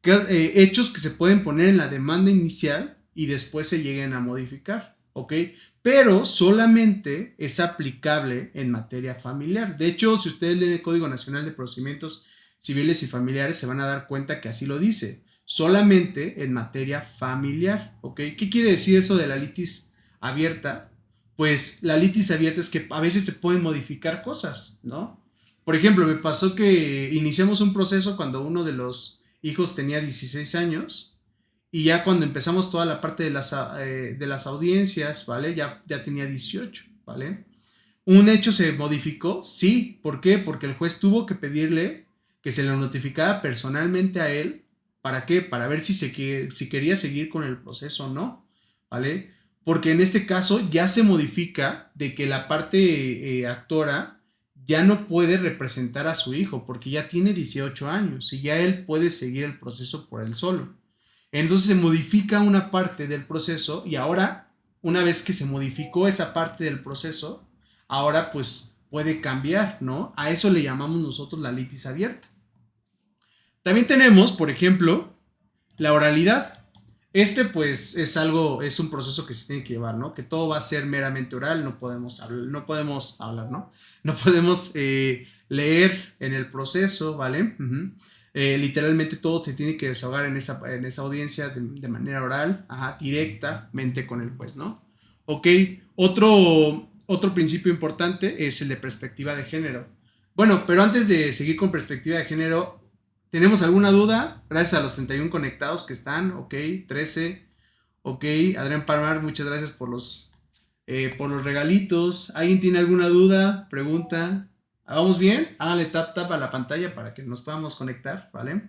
Hechos que se pueden poner en la demanda inicial y después se lleguen a modificar, ¿ok? Pero solamente es aplicable en materia familiar. De hecho, si ustedes leen el Código Nacional de Procedimientos Civiles y Familiares, se van a dar cuenta que así lo dice, solamente en materia familiar, ¿ok? ¿Qué quiere decir eso de la litis abierta? Pues la litis abierta es que a veces se pueden modificar cosas, ¿no? Por ejemplo, me pasó que iniciamos un proceso cuando uno de los hijos tenía 16 años y ya cuando empezamos toda la parte de las audiencias, ¿vale? Ya tenía 18, ¿vale? ¿Un hecho se modificó? Sí. ¿Por qué? Porque el juez tuvo que pedirle que se lo notificara personalmente a él. ¿Para qué? Para ver si quería seguir con el proceso o no. ¿Vale? Porque en este caso ya se modifica de que la parte actora ya no puede representar a su hijo porque ya tiene 18 años y ya él puede seguir el proceso por él solo. Entonces se modifica una parte del proceso y ahora, una vez que se modificó esa parte del proceso, ahora pues puede cambiar, ¿no? A eso le llamamos nosotros la litis abierta. También tenemos, por ejemplo, la oralidad. Pues es un proceso que se tiene que llevar, ¿no? Que todo va a ser meramente oral, no podemos hablar, ¿no? No podemos leer en el proceso, ¿vale? Literalmente todo se tiene que desahogar en esa audiencia de manera oral, ajá, directamente con el juez, ¿no? Ok, otro principio importante es el de perspectiva de género. Bueno, pero antes de seguir con perspectiva de género, ¿tenemos alguna duda? Gracias a los 31 conectados que están, ok, 13, ok, Adrián Palmar, muchas gracias por los regalitos. ¿Alguien tiene alguna duda? Pregunta. ¿Vamos bien? Háganle tap a la pantalla para que nos podamos conectar, ¿vale?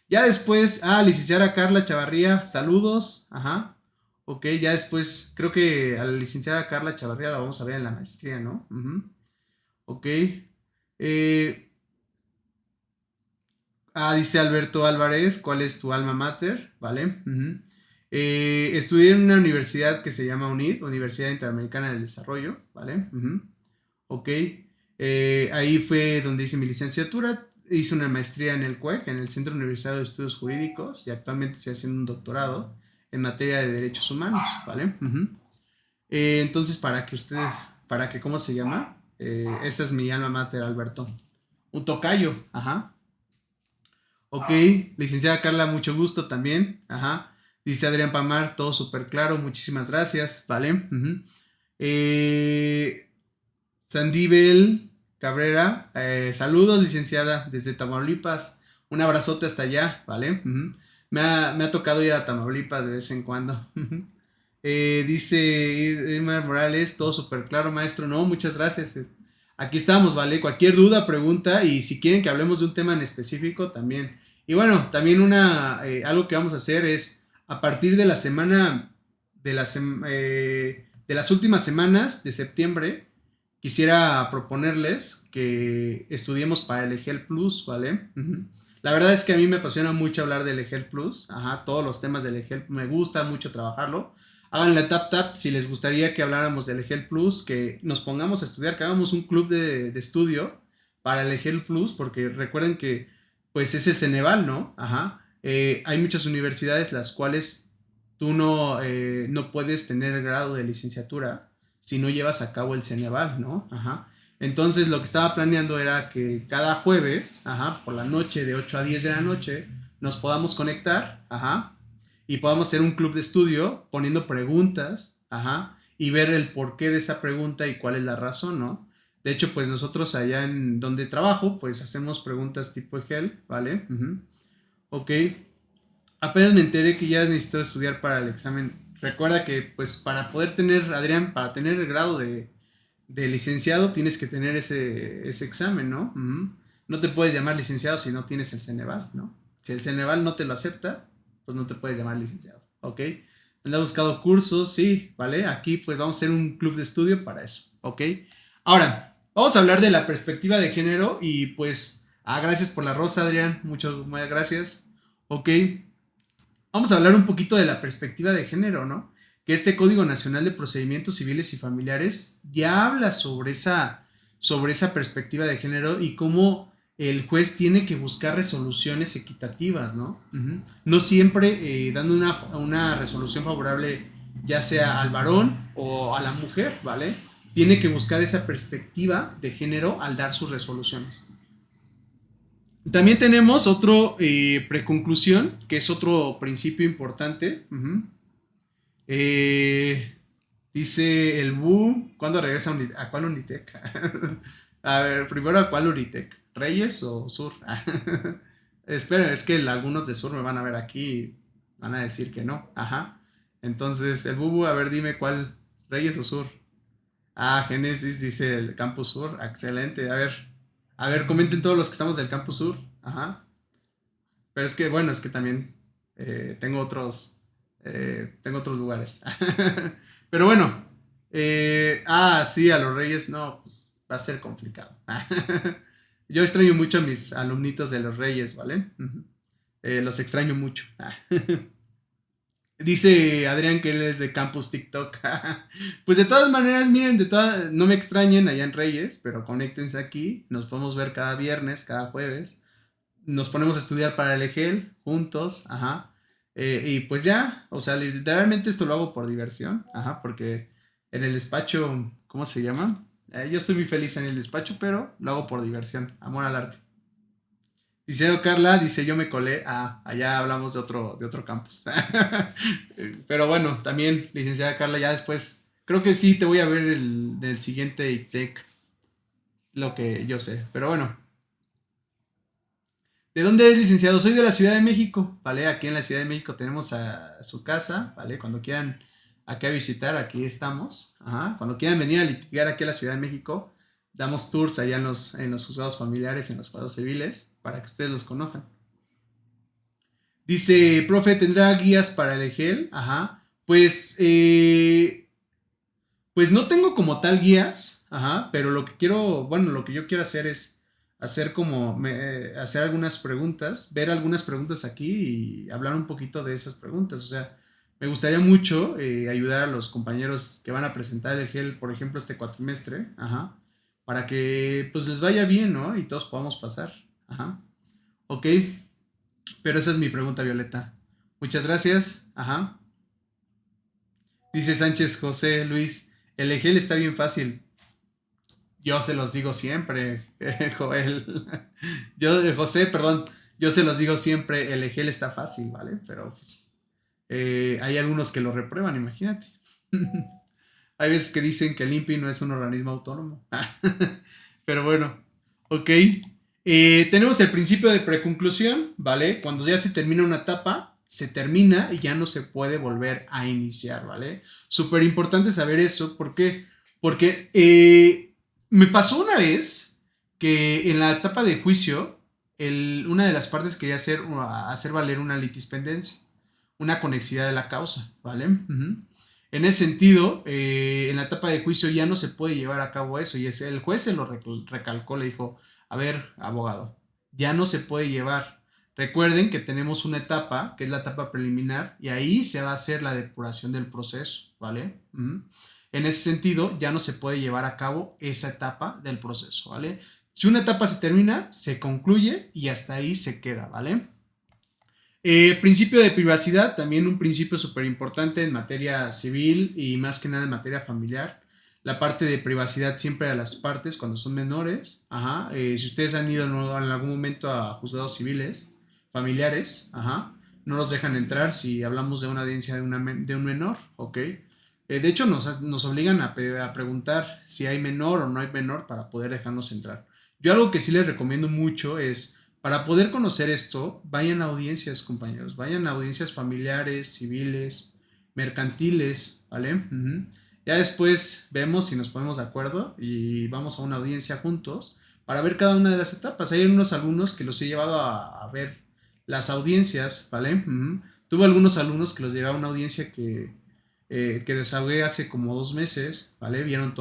Ya después, licenciada Carla Chavarría, saludos, ajá. Ok, ya después, creo que a la licenciada Carla Chavarría la vamos a ver en la maestría, ¿no? Ok. Eh, dice Alberto Álvarez, ¿cuál es tu alma mater? ¿Vale? Estudié en una universidad que se llama UNID, Universidad Interamericana del Desarrollo, ¿vale? Ok. Ahí fue donde hice mi licenciatura. Hice una maestría en el CUEC, en el Centro Universitario de Estudios Jurídicos, y actualmente estoy haciendo un doctorado en materia de derechos humanos, ¿vale? Entonces, ¿cómo se llama? Esa es mi alma mater, Alberto. Un tocayo, ajá. Ok, licenciada Carla, mucho gusto también. Ajá. Dice Adrián Pamar, todo súper claro, muchísimas gracias. Vale. Sandibel Cabrera, saludos, licenciada, desde Tamaulipas. Un abrazote hasta allá, ¿vale? Me ha tocado ir a Tamaulipas de vez en cuando. Dice Irma Morales, todo súper claro, maestro. No, muchas gracias. Aquí estamos, ¿vale? Cualquier duda, pregunta, y si quieren que hablemos de un tema en específico, también. Y bueno, también algo que vamos a hacer es, a partir de la semana, de las últimas semanas de septiembre, quisiera proponerles que estudiemos para el EGEL Plus, ¿vale? La verdad es que a mí me apasiona mucho hablar del EGEL Plus, ajá, todos los temas del EGEL, me gusta mucho trabajarlo. Háganle tap si les gustaría que habláramos del EGEL Plus, que nos pongamos a estudiar, que hagamos un club de estudio para el EGEL Plus, porque recuerden que pues es el Ceneval, ¿no? Ajá. Hay muchas universidades las cuales tú no puedes tener el grado de licenciatura si no llevas a cabo el Ceneval, ¿no? Ajá. Entonces lo que estaba planeando era que cada jueves, ajá, por la noche de 8 a 10 de la noche, nos podamos conectar, ajá, y podamos hacer un club de estudio poniendo preguntas, ajá, y ver el porqué de esa pregunta y cuál es la razón, ¿no? De hecho, pues nosotros allá en donde trabajo, pues hacemos preguntas tipo EGEL, ¿vale? Ok. Apenas me enteré que ya necesito estudiar para el examen. Recuerda que, pues, para poder tener, Adrián, para tener el grado de licenciado, tienes que tener ese examen, ¿no? No te puedes llamar licenciado si no tienes el Ceneval, ¿no? Si el Ceneval no te lo acepta, pues no te puedes llamar licenciado, ¿ok? Anda buscando cursos, sí, ¿vale? Aquí, pues, vamos a hacer un club de estudio para eso, ¿ok? Ahora, vamos a hablar de la perspectiva de género y, pues, gracias por la rosa, Adrián. Muchas gracias. Ok. Vamos a hablar un poquito de la perspectiva de género, ¿no? Que este Código Nacional de Procedimientos Civiles y Familiares ya habla sobre esa perspectiva de género y cómo el juez tiene que buscar resoluciones equitativas, ¿no? No siempre dando una resolución favorable ya sea al varón o a la mujer, ¿vale? Tiene que buscar esa perspectiva de género al dar sus resoluciones. También tenemos otro preconclusión, que es otro principio importante. Eh, Dice el Bu, ¿cuándo regresa a cuál Unitec? A ver, primero a cuál Unitec, ¿Reyes o Sur? Esperen, es que algunos de Sur me van a ver aquí y van a decir que no. Ajá. Entonces, el Bubu, a ver, dime cuál, ¿Reyes o Sur? Ah, Génesis dice el Campus Sur. Excelente. A ver, comenten todos los que estamos del Campus Sur. Ajá. Pero es que, bueno, es que también tengo otros lugares. Pero bueno, sí, a los Reyes, no, pues va a ser complicado. Yo extraño mucho a mis alumnitos de los Reyes, ¿vale? Ujú. Los extraño mucho. Dice Adrián que él es de Campus TikTok. Pues de todas maneras, miren, no me extrañen allá en Reyes, pero conéctense aquí. Nos podemos ver cada viernes, cada jueves. Nos ponemos a estudiar para el EGEL juntos, ajá. Y pues ya, o sea, literalmente esto lo hago por diversión, ajá, porque en el despacho, ¿cómo se llama? Yo estoy muy feliz en el despacho, pero lo hago por diversión, amor al arte. Dice Carla, dice yo me colé, allá hablamos de otro campus. Pero bueno, también, licenciada Carla, ya después, creo que sí te voy a ver el siguiente ITEC, lo que yo sé, pero bueno. ¿De dónde es, licenciado? Soy de la Ciudad de México, ¿vale? Aquí en la Ciudad de México tenemos a su casa, ¿vale? Cuando quieran aquí a visitar, aquí estamos. Ajá. Cuando quieran venir a litigar aquí a la Ciudad de México, damos tours allá en los juzgados familiares, en los juzgados civiles, para que ustedes los conozcan. Dice, profe, ¿tendrá guías para el EGEL? Ajá. Pues no tengo como tal guías, ajá, pero lo que yo quiero hacer es hacer algunas preguntas, ver algunas preguntas aquí y hablar un poquito de esas preguntas. O sea, me gustaría mucho ayudar a los compañeros que van a presentar el GEL, por ejemplo, este cuatrimestre, ajá, para que pues les vaya bien, ¿no? Y todos podamos pasar, ajá. Ok, pero esa es mi pregunta, Violeta. Muchas gracias, ajá. Dice Sánchez José Luis, el EGEL está bien fácil. Yo se los digo siempre, Joel. José, perdón. Yo se los digo siempre, el EGEL está fácil, ¿vale? Pero pues, hay algunos que lo reprueban, imagínate. Hay veces que dicen que el INPI no es un organismo autónomo. Pero bueno, ok. Tenemos el principio de preconclusión, ¿vale? Cuando ya se termina una etapa, se termina y ya no se puede volver a iniciar, ¿vale? Súper importante saber eso, ¿por qué? Porque me pasó una vez que en la etapa de juicio, una de las partes quería hacer valer una litispendencia, una conexidad de la causa, ¿vale? Ujú. En ese sentido, en la etapa de juicio ya no se puede llevar a cabo eso y el juez se lo recalcó, le dijo, a ver, abogado, ya no se puede llevar. Recuerden que tenemos una etapa, que es la etapa preliminar, y ahí se va a hacer la depuración del proceso, ¿vale? Ujú. En ese sentido, ya no se puede llevar a cabo esa etapa del proceso, ¿vale? Si una etapa se termina, se concluye y hasta ahí se queda, ¿vale? Principio de privacidad, también un principio súper importante en materia civil y más que nada en materia familiar. La parte de privacidad siempre a las partes cuando son menores. Ajá. Si ustedes han ido en algún momento a juzgados civiles, familiares, ajá, no los dejan entrar si hablamos de una audiencia de un menor, ¿ok? De hecho, nos obligan a preguntar si hay menor o no hay menor para poder dejarnos entrar. Yo algo que sí les recomiendo mucho es para poder conocer esto, vayan a audiencias, compañeros, vayan a audiencias familiares, civiles, mercantiles, ¿vale? Ujú. Ya después vemos si nos ponemos de acuerdo y vamos a una audiencia juntos para ver cada una de las etapas. Hay unos alumnos que los he llevado a ver las audiencias, ¿vale? Ujú. Tuve algunos alumnos que los llevé a una audiencia que desahogué hace como 2 meses, ¿vale? Vieron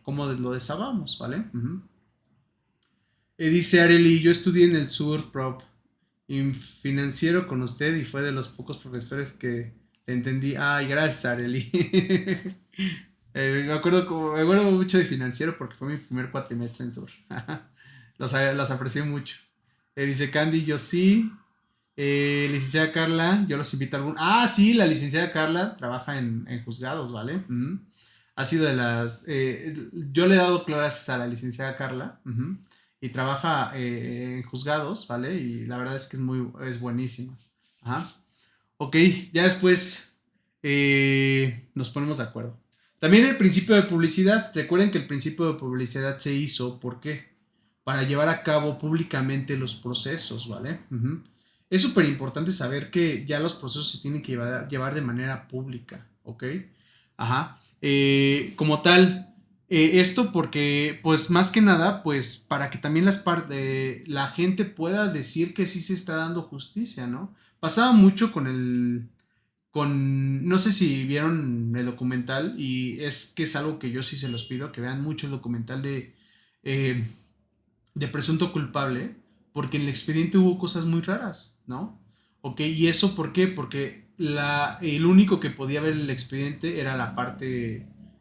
cómo lo desahogamos, ¿vale? Ujú. Dice Areli, yo estudié en el sur, prop, en financiero con usted y fue de los pocos profesores que entendí. Ay, gracias, Areli. Me acuerdo mucho de financiero porque fue mi primer cuatrimestre en sur. Los aprecié mucho. Dice Candy, yo sí. Licenciada Carla, yo los invito a algún. Ah, sí, la licenciada Carla trabaja en juzgados, ¿vale? Ujú. Ha sido de las. Yo le he dado clases a la licenciada Carla. Ujú. Y trabaja en juzgados, ¿vale? Y la verdad es que es buenísima. Ajá. Ok, ya después nos ponemos de acuerdo. También el principio de publicidad. Recuerden que el principio de publicidad se hizo, ¿por qué? Para llevar a cabo públicamente los procesos, ¿vale? Ujú. Es súper importante saber que ya los procesos se tienen que llevar de manera pública, ¿ok? Ajá. Como tal, Esto porque, pues más que nada, pues para que también la gente pueda decir que sí se está dando justicia, ¿no? Pasaba mucho no sé si vieron el documental y es que es algo que yo sí se los pido, que vean mucho el documental eh, de presunto culpable, porque en el expediente hubo cosas muy raras, ¿no? Ok, ¿y eso por qué? Porque el único que podía ver el expediente era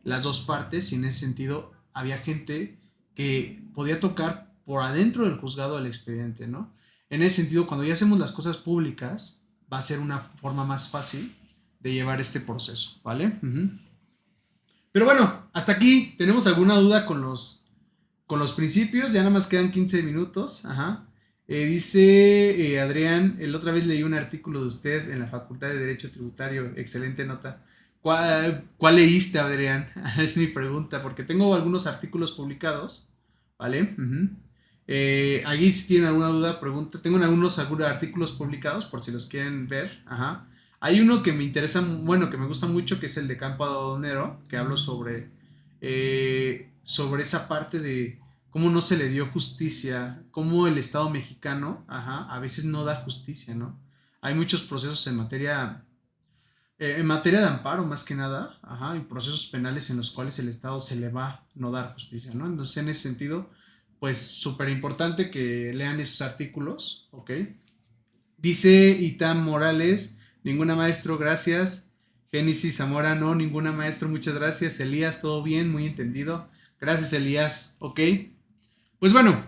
las dos partes, y en ese sentido había gente que podía tocar por adentro del juzgado del expediente, ¿no? En ese sentido, cuando ya hacemos las cosas públicas, va a ser una forma más fácil de llevar este proceso, ¿vale? Ujú. Pero bueno, hasta aquí, ¿tenemos alguna duda con los principios? Ya nada más quedan 15 minutos. Ajá. Dice Adrián, el otra vez leí un artículo de usted en la Facultad de Derecho Tributario. Excelente nota. ¿Cuál leíste, Adrián? Es mi pregunta, porque tengo algunos artículos publicados. ¿Vale? Ujú. Allí si tienen alguna duda, pregunta. Tengo algunos artículos publicados por si los quieren ver. Ajá. Hay uno que me interesa, bueno, que me gusta mucho, que es el de Campo Adonero, que hablo sobre esa parte de cómo no se le dio justicia, cómo el Estado mexicano, ajá, a veces no da justicia, ¿no? Hay muchos procesos en materia de amparo más que nada, ajá, y procesos penales en los cuales el Estado se le va a no dar justicia, ¿no? Entonces, en ese sentido, pues súper importante que lean esos artículos, ¿ok? Dice Itam Morales, ninguna maestro, gracias. Génesis Zamora, no, ninguna maestro, muchas gracias. Elías, todo bien, muy entendido. Gracias, Elías, ok. Pues bueno,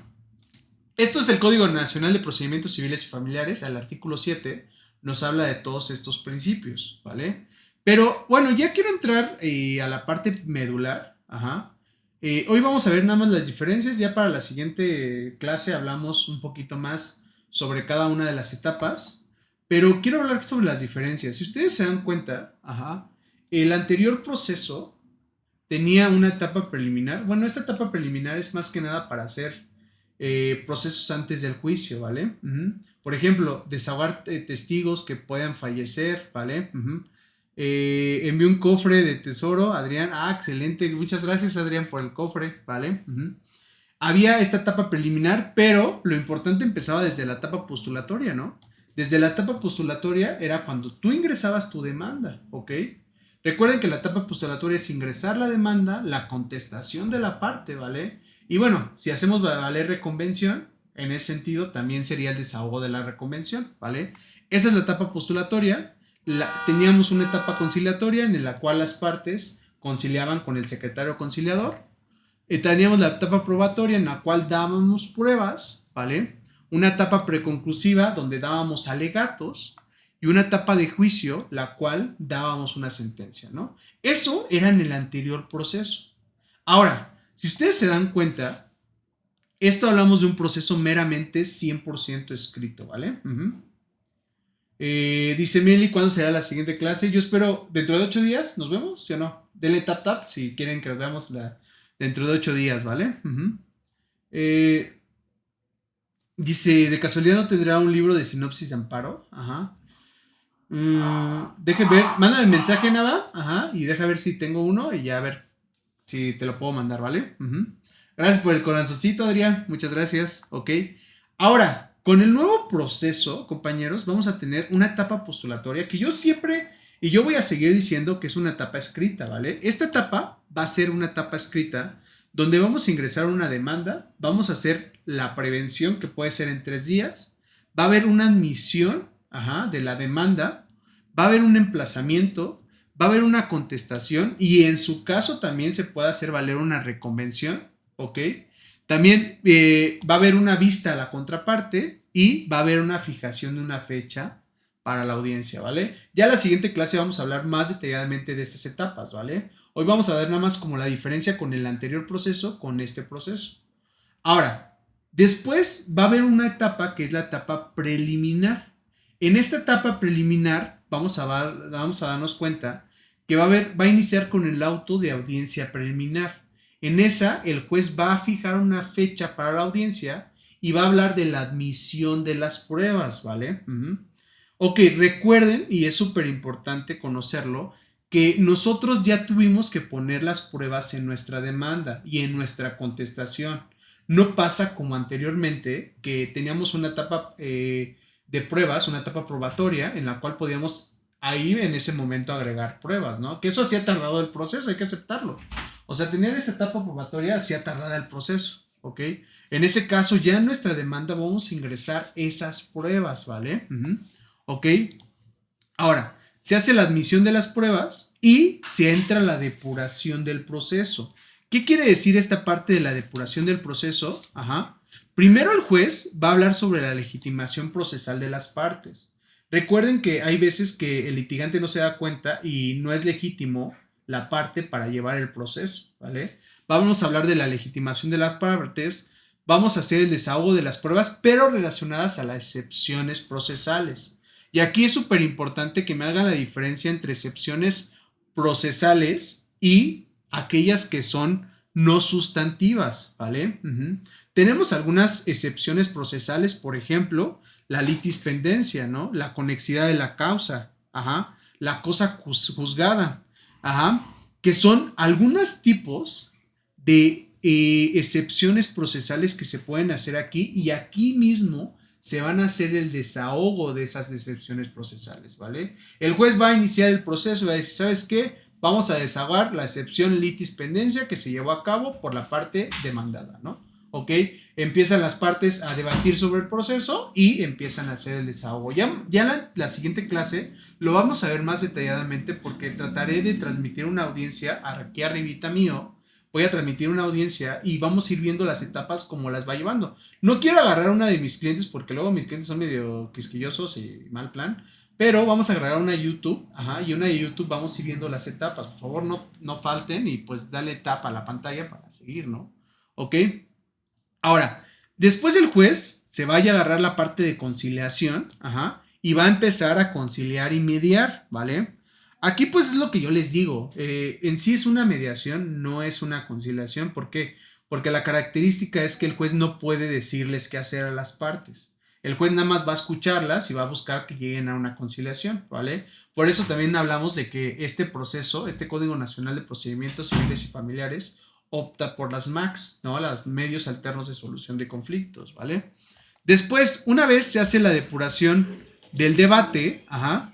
esto es el Código Nacional de Procedimientos Civiles y Familiares. Al artículo 7 nos habla de todos estos principios, ¿vale? Pero bueno, ya quiero entrar a la parte medular. Ajá. Hoy vamos a ver nada más las diferencias. Ya para la siguiente clase hablamos un poquito más sobre cada una de las etapas. Pero quiero hablar sobre las diferencias. Si ustedes se dan cuenta, ajá, el anterior proceso tenía una etapa preliminar. Bueno, esta etapa preliminar es más que nada para hacer procesos antes del juicio, ¿vale? Ujú. Por ejemplo, desahogar testigos que puedan fallecer, ¿vale? Ujú. Envié un cofre de tesoro, Adrián. Ah, excelente. Muchas gracias, Adrián, por el cofre, ¿vale? Ujú. Había esta etapa preliminar, pero lo importante empezaba desde la etapa postulatoria, ¿no? Desde la etapa postulatoria era cuando tú ingresabas tu demanda, ¿ok? Recuerden que la etapa postulatoria es ingresar la demanda, la contestación de la parte, ¿vale? Y bueno, si hacemos valer reconvención, en ese sentido también sería el desahogo de la reconvención, ¿vale? Esa es la etapa postulatoria. Teníamos una etapa conciliatoria en la cual las partes conciliaban con el secretario conciliador. Teníamos la etapa probatoria en la cual dábamos pruebas, ¿vale? Una etapa preconclusiva donde dábamos alegatos y una etapa de juicio la cual dábamos una sentencia, ¿no? Eso era en el anterior proceso. Ahora, si ustedes se dan cuenta, esto hablamos de un proceso meramente 100% escrito, ¿vale? Dice Meli, ¿cuándo será la siguiente clase? Yo espero dentro de 8 días, ¿nos vemos? ¿Sí o no? Denle tap tap si quieren que nos veamos dentro de 8 días, ¿vale? Eh, Dice, ¿de casualidad no tendrá un libro de sinopsis de amparo? Ajá. Deje ver, mándame mensaje, Nava. Ajá. Y deja ver si tengo uno y ya a ver si te lo puedo mandar, ¿vale? Gracias por el corazoncito, Adrián. Muchas gracias. Ok. Ahora, con el nuevo proceso, compañeros, vamos a tener una etapa postulatoria que yo siempre, y yo voy a seguir diciendo que es una etapa escrita, ¿vale? Esta etapa va a ser una etapa escrita donde vamos a ingresar una demanda, vamos a hacer la prevención que puede ser en 3 días, va a haber una admisión, ajá, de la demanda, va a haber un emplazamiento, va a haber una contestación y en su caso también se puede hacer valer una reconvención, ¿ok? También va a haber una vista a la contraparte y va a haber una fijación de una fecha para la audiencia, ¿vale? Ya en la siguiente clase vamos a hablar más detalladamente de estas etapas, ¿vale? Hoy vamos a ver nada más como la diferencia con el anterior proceso con este proceso. Ahora, después va a haber una etapa que es la etapa preliminar. En esta etapa preliminar vamos a darnos cuenta que va a iniciar con el auto de audiencia preliminar. En esa, el juez va a fijar una fecha para la audiencia y va a hablar de la admisión de las pruebas, ¿vale? Ok, recuerden, y es súper importante conocerlo, que nosotros ya tuvimos que poner las pruebas en nuestra demanda y en nuestra contestación. No pasa como anteriormente, que teníamos una etapa de pruebas, una etapa probatoria, en la cual podíamos ahí en ese momento agregar pruebas, ¿no? Que eso hacía tardado el proceso, hay que aceptarlo. O sea, tener esa etapa probatoria hacía tardada el proceso, ¿ok? En ese caso, ya en nuestra demanda vamos a ingresar esas pruebas, ¿vale? ¿Ok? Ahora, se hace la admisión de las pruebas y se entra a la depuración del proceso. ¿Qué quiere decir esta parte de la depuración del proceso? Ajá. Primero el juez va a hablar sobre la legitimación procesal de las partes. Recuerden que hay veces que el litigante no se da cuenta y no es legítimo la parte para llevar el proceso, ¿vale? Vamos a hablar de la legitimación de las partes, vamos a hacer el desahogo de las pruebas, pero relacionadas a las excepciones procesales. Y aquí es súper importante que me hagan la diferencia entre excepciones procesales y aquellas que son no sustantivas, ¿vale? Tenemos algunas excepciones procesales, por ejemplo, la litispendencia, ¿no? La conexidad de la causa, ajá, la cosa juzgada, ajá, que son algunos tipos de excepciones procesales que se pueden hacer aquí y aquí mismo se van a hacer el desahogo de esas excepciones procesales, ¿vale? El juez va a iniciar el proceso y va a decir, ¿sabes qué? Vamos a desahogar la excepción litispendencia que se llevó a cabo por la parte demandada, ¿no? ¿Ok? Empiezan las partes a debatir sobre el proceso y empiezan a hacer el desahogo. Ya la siguiente clase lo vamos a ver más detalladamente porque trataré de transmitir una audiencia aquí arribita mío. Voy a transmitir una audiencia y vamos a ir viendo las etapas como las va llevando. No quiero agarrar una de mis clientes porque luego mis clientes son medio quisquillosos y mal plan. Pero vamos a agarrar una YouTube, ajá, y una de YouTube vamos a ir viendo las etapas. Por favor, no falten y pues dale tapa a la pantalla para seguir, ¿no? ¿Ok? Ahora, después el juez se vaya a agarrar la parte de conciliación, ajá, y va a empezar a conciliar y mediar, ¿vale? Aquí pues es lo que yo les digo, en sí es una mediación, no es una conciliación, ¿por qué? Porque la característica es que el juez no puede decirles qué hacer a las partes. El juez nada más va a escucharlas y va a buscar que lleguen a una conciliación, ¿vale? Por eso también hablamos de que este proceso, este Código Nacional de Procedimientos Civiles y Familiares, opta por las MACs, ¿no? Los medios alternos de solución de conflictos, ¿vale? Después, una vez se hace la depuración del debate, ajá,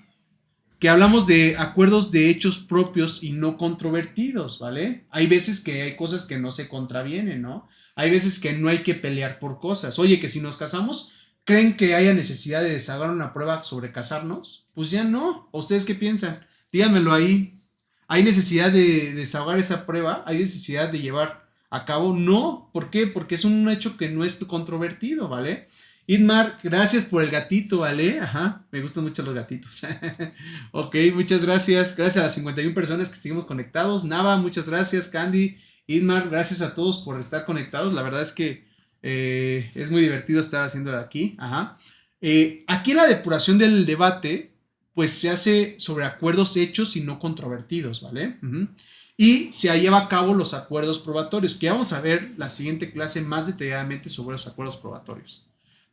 que hablamos de acuerdos de hechos propios y no controvertidos, ¿vale? Hay veces que hay cosas que no se contravienen, ¿no? Hay veces que no hay que pelear por cosas. Oye, que si nos casamos, ¿creen que haya necesidad de desahogar una prueba sobre casarnos? Pues ya no. ¿Ustedes qué piensan? Díganmelo ahí. ¿Hay necesidad de desahogar esa prueba? ¿Hay necesidad de llevar a cabo? No. ¿Por qué? Porque es un hecho que no es controvertido, ¿vale? Idmar, gracias por el gatito, ¿vale? Ajá, me gustan mucho los gatitos. Ok, muchas gracias. Gracias a las 51 personas que seguimos conectados. Nava, muchas gracias. Candy, Idmar, gracias a todos por estar conectados. La verdad es que es muy divertido estar haciéndolo aquí. Ajá. Aquí la depuración del debate, pues se hace sobre acuerdos hechos y no controvertidos, ¿vale? Y se lleva a cabo los acuerdos probatorios, que vamos a ver la siguiente clase más detalladamente sobre los acuerdos probatorios.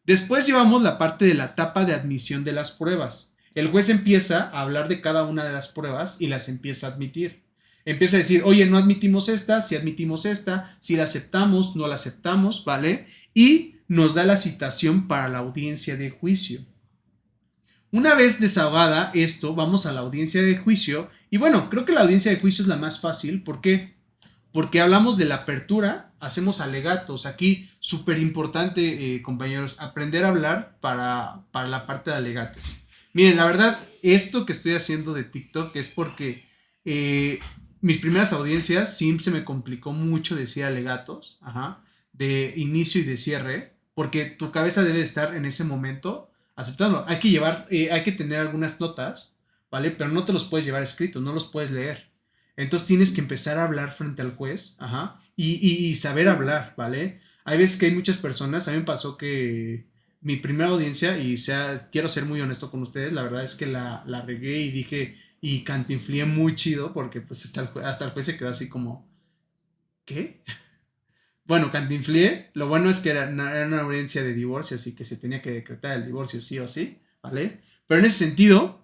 Después llevamos la parte de la etapa de admisión de las pruebas. El juez empieza a hablar de cada una de las pruebas y las empieza a admitir. Empieza a decir, oye, no admitimos esta, si admitimos esta, si la aceptamos, no la aceptamos, ¿vale? Y nos da la citación para la audiencia de juicio. Una vez desahogada esto, vamos a la audiencia de juicio. Y bueno, creo que la audiencia de juicio es la más fácil. ¿Por qué? Porque hablamos de la apertura, hacemos alegatos. Aquí, súper importante, compañeros, aprender a hablar para la parte de alegatos. Miren, la verdad, esto que estoy haciendo de TikTok es porque mis primeras audiencias sí se me complicó mucho decir alegatos, ajá, de inicio y de cierre, porque tu cabeza debe estar en ese momento aceptando. Hay que tener algunas notas, ¿vale? Pero no te los puedes llevar escritos, no los puedes leer. Entonces tienes que empezar a hablar frente al juez, ajá, y saber hablar, ¿vale? Hay veces que hay muchas personas, a mí me pasó que mi primera audiencia, quiero ser muy honesto con ustedes, la verdad es que la regué y dije, y cantinflié muy chido, porque pues hasta el juez se quedó así como, ¿qué? Bueno, cantinflié, lo bueno es que era una audiencia de divorcio, así que se tenía que decretar el divorcio sí o sí, ¿vale? Pero en ese sentido,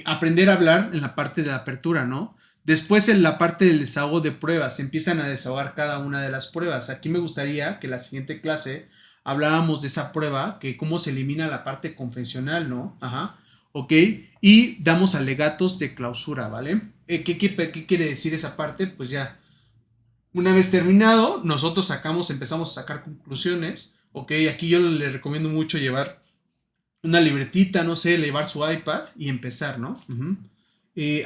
aprender a hablar en la parte de la apertura, ¿no? Después en la parte del desahogo de pruebas, se empiezan a desahogar cada una de las pruebas. Aquí me gustaría que la siguiente clase habláramos de esa prueba, que cómo se elimina la parte confesional, ¿no? Ajá, ok. Y damos alegatos de clausura, ¿vale? ¿Qué quiere decir esa parte? Pues ya, una vez terminado, nosotros empezamos a sacar conclusiones, ok. Aquí yo le recomiendo mucho llevar una libretita, no sé, llevar su iPad y empezar, ¿no?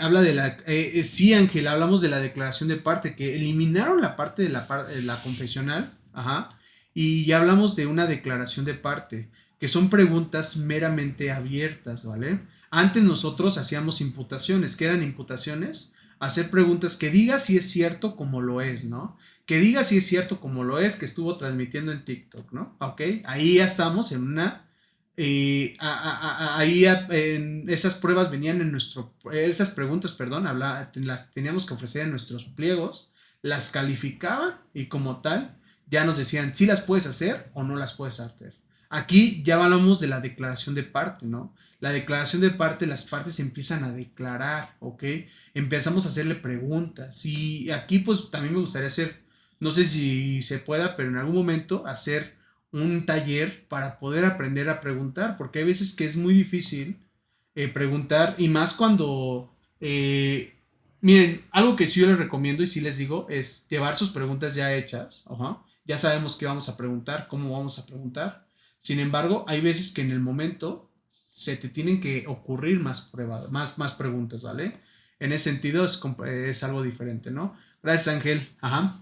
Habla de la... sí, Ángel, hablamos de la declaración de parte, que eliminaron la parte de la confesional, ajá, y ya hablamos de una declaración de parte, que son preguntas meramente abiertas, ¿vale? Antes nosotros hacíamos imputaciones. ¿Qué eran imputaciones? Hacer preguntas que diga si es cierto como lo es, ¿no? Que diga si es cierto como lo es, que estuvo transmitiendo en TikTok, ¿no? Ok, ahí ya estamos en una ahí en esas pruebas venían en esas preguntas, perdón, las teníamos que ofrecer en nuestros pliegos, las calificaban y como tal ya nos decían si las puedes hacer o no las puedes hacer. Aquí ya hablamos de la declaración de parte, ¿no? La declaración de parte, las partes empiezan a declarar, ¿ok? Empezamos a hacerle preguntas y aquí pues también me gustaría hacer, no sé si se pueda, pero en algún momento hacer un taller para poder aprender a preguntar, porque hay veces que es muy difícil preguntar y más cuando, miren, algo que sí yo les recomiendo y sí les digo es llevar sus preguntas ya hechas, ajá. Ya sabemos qué vamos a preguntar, cómo vamos a preguntar. Sin embargo, hay veces que en el momento se te tienen que ocurrir más pruebas, más preguntas, ¿vale? En ese sentido es algo diferente, ¿no? Gracias, Ángel. Ajá.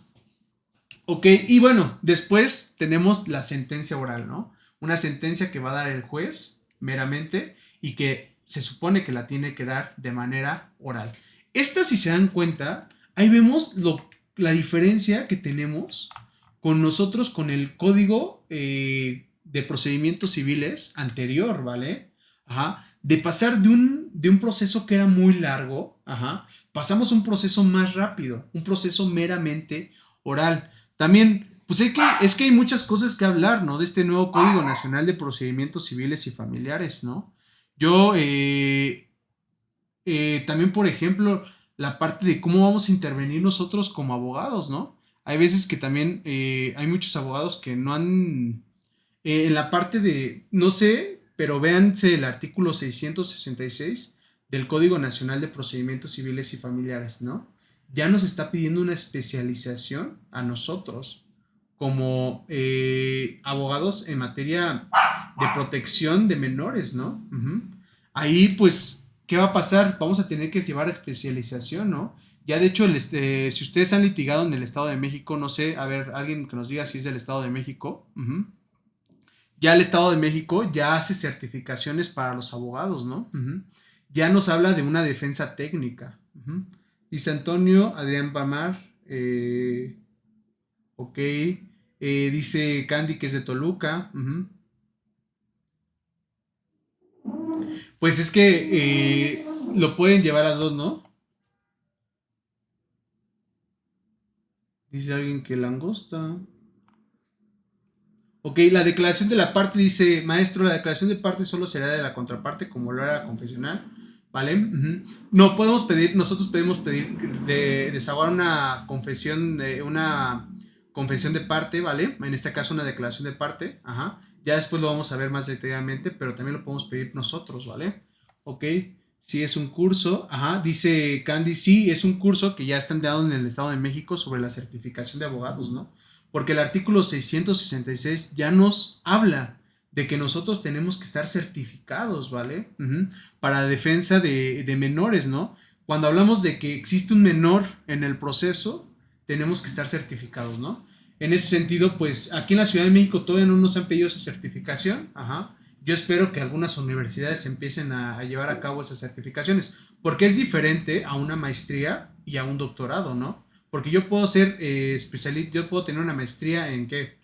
Ok, y bueno, después tenemos la sentencia oral, ¿no? Una sentencia que va a dar el juez meramente y que se supone que la tiene que dar de manera oral. Esta, si se dan cuenta, ahí vemos la diferencia que tenemos con nosotros con el código de procedimientos civiles anterior, ¿vale? Ajá. De pasar de un proceso que era muy largo, ajá, pasamos a un proceso más rápido, un proceso meramente oral. También, pues es que hay muchas cosas que hablar, ¿no? De este nuevo Código Nacional de Procedimientos Civiles y Familiares, ¿no? Yo, también, por ejemplo, la parte de cómo vamos a intervenir nosotros como abogados, ¿no? Hay veces que también hay muchos abogados que no han, en la parte de, no sé, pero véanse el artículo 666 del Código Nacional de Procedimientos Civiles y Familiares, ¿no? Ya nos está pidiendo una especialización a nosotros como abogados en materia de protección de menores, ¿no? Ahí, pues, ¿qué va a pasar? Vamos a tener que llevar especialización, ¿no? Ya de hecho, si ustedes han litigado en el Estado de México, no sé, a ver, alguien que nos diga si es del Estado de México. Ya el Estado de México ya hace certificaciones para los abogados, ¿no? Ya nos habla de una defensa técnica. Dice Antonio Adrián Pamar, ok, dice Candy que es de Toluca. Pues es que lo pueden llevar a las dos, ¿no? Dice alguien que langosta. Ok, la declaración de la parte dice, maestro, la declaración de parte solo será de la contraparte como lo era la confesional, ¿vale? No podemos pedir, nosotros podemos pedir de desahogar una confesión de parte, ¿vale? En este caso una declaración de parte, ajá. Ya después lo vamos a ver más detalladamente, pero también lo podemos pedir nosotros, ¿vale? Ok, sí es un curso, ajá, dice Candy, sí es un curso que ya están dando en el Estado de México sobre la certificación de abogados, ¿no? Porque el artículo 666 ya nos habla de que nosotros tenemos que estar certificados, ¿vale? Para defensa de menores, ¿no? Cuando hablamos de que existe un menor en el proceso, tenemos que estar certificados, ¿no? En ese sentido, pues aquí en la Ciudad de México todavía no nos han pedido esa certificación, ajá. Yo espero que algunas universidades empiecen a llevar a cabo esas certificaciones, porque es diferente a una maestría y a un doctorado, ¿no? Porque yo puedo ser especialista, yo puedo tener una maestría en qué,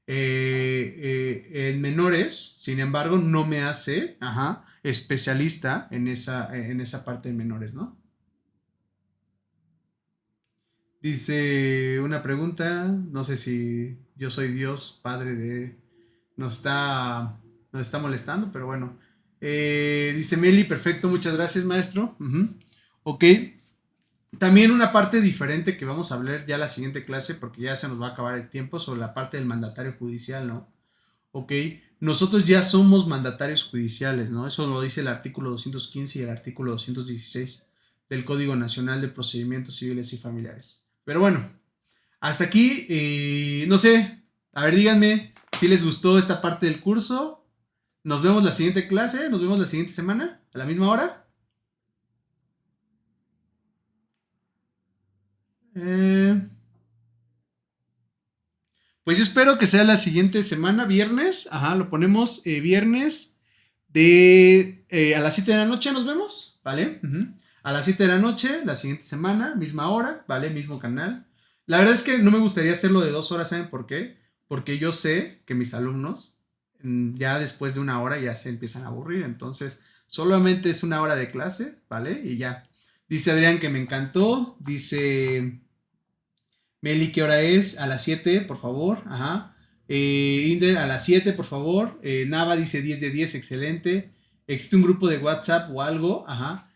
en menores, sin embargo, no me hace, ajá, especialista en esa parte de menores, ¿no? Dice una pregunta, no sé si yo soy Dios, padre de, nos está, nos está molestando, pero bueno. Dice Meli, perfecto, muchas gracias, maestro. Ok. También una parte diferente que vamos a hablar ya la siguiente clase, porque ya se nos va a acabar el tiempo, sobre la parte del mandatario judicial, ¿no? Ok. Nosotros ya somos mandatarios judiciales, ¿no? Eso lo dice el artículo 215 y el artículo 216 del Código Nacional de Procedimientos Civiles y Familiares. Pero bueno, hasta aquí, no sé, a ver, díganme si les gustó esta parte del curso. Nos vemos la siguiente clase, nos vemos la siguiente semana, a la misma hora. Eh, pues yo espero que sea la siguiente semana, viernes. Ajá, lo ponemos viernes a las 7 de la noche nos vemos, ¿vale? A las 7 de la noche, la siguiente semana, misma hora, ¿vale? Mismo canal. La verdad es que no me gustaría hacerlo de 2 horas, ¿saben por qué? Porque yo sé que mis alumnos ya después de una hora ya se empiezan a aburrir, entonces solamente es una hora de clase, ¿vale? Y ya. Dice Adrián que me encantó, dice Meli, ¿qué hora es? A las 7 por favor. Ajá. Inder, a las 7 por favor. Nava dice 10 de 10 excelente. ¿Existe un grupo de WhatsApp o algo? Ajá.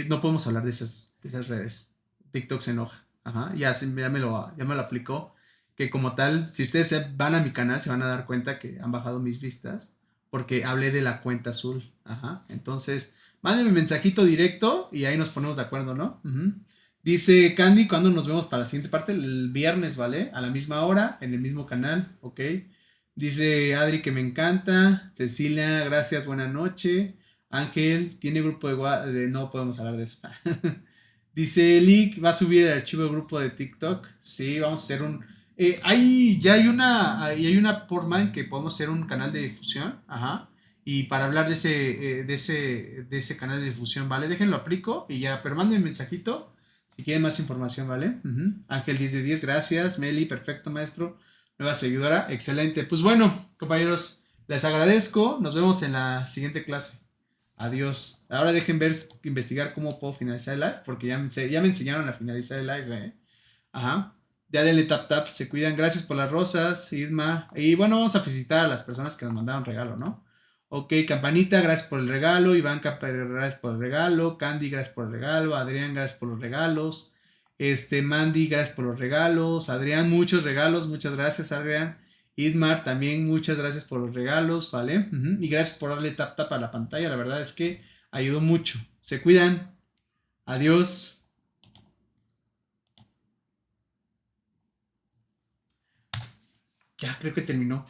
No podemos hablar de esas redes. TikTok se enoja. Ajá. Ya me lo aplicó. Que como tal, si ustedes van a mi canal, se van a dar cuenta que han bajado mis vistas. Porque hablé de la cuenta azul. Ajá. Entonces, mándenme mensajito directo y ahí nos ponemos de acuerdo, ¿no? Dice Candy, ¿cuándo nos vemos para la siguiente parte? El viernes, ¿vale? A la misma hora, en el mismo canal, ¿ok? Dice Adri que me encanta. Cecilia, gracias, buena noche. Ángel, ¿tiene grupo no podemos hablar de eso. Dice Lick, ¿va a subir el archivo del grupo de TikTok? Sí, vamos a hacer un... ya hay una forma en que podemos hacer un canal de difusión, ajá. Y para hablar de ese canal de difusión, ¿vale? Déjenlo aplico y ya, pero manden un mensajito si quieren más información, ¿vale? Ángel 10 de 10, gracias. Meli, perfecto, maestro. Nueva seguidora, excelente. Pues bueno, compañeros, les agradezco. Nos vemos en la siguiente clase. Adiós. Ahora dejen ver, investigar cómo puedo finalizar el live, porque ya me enseñaron a finalizar el live, ¿eh? Ajá. Ya denle tap tap, se cuidan. Gracias por las rosas, Isma. Y bueno, vamos a felicitar a las personas que nos mandaron regalo, ¿no? Ok, Campanita, gracias por el regalo. Iván gracias por el regalo. Candy, gracias por el regalo. Adrián, gracias por los regalos. Mandy, gracias por los regalos. Adrián, muchos regalos. Muchas gracias, Adrián. Idmar, también muchas gracias por los regalos, ¿vale? Y gracias por darle tap tap a la pantalla. La verdad es que ayudó mucho. Se cuidan. Adiós. Ya, creo que terminó.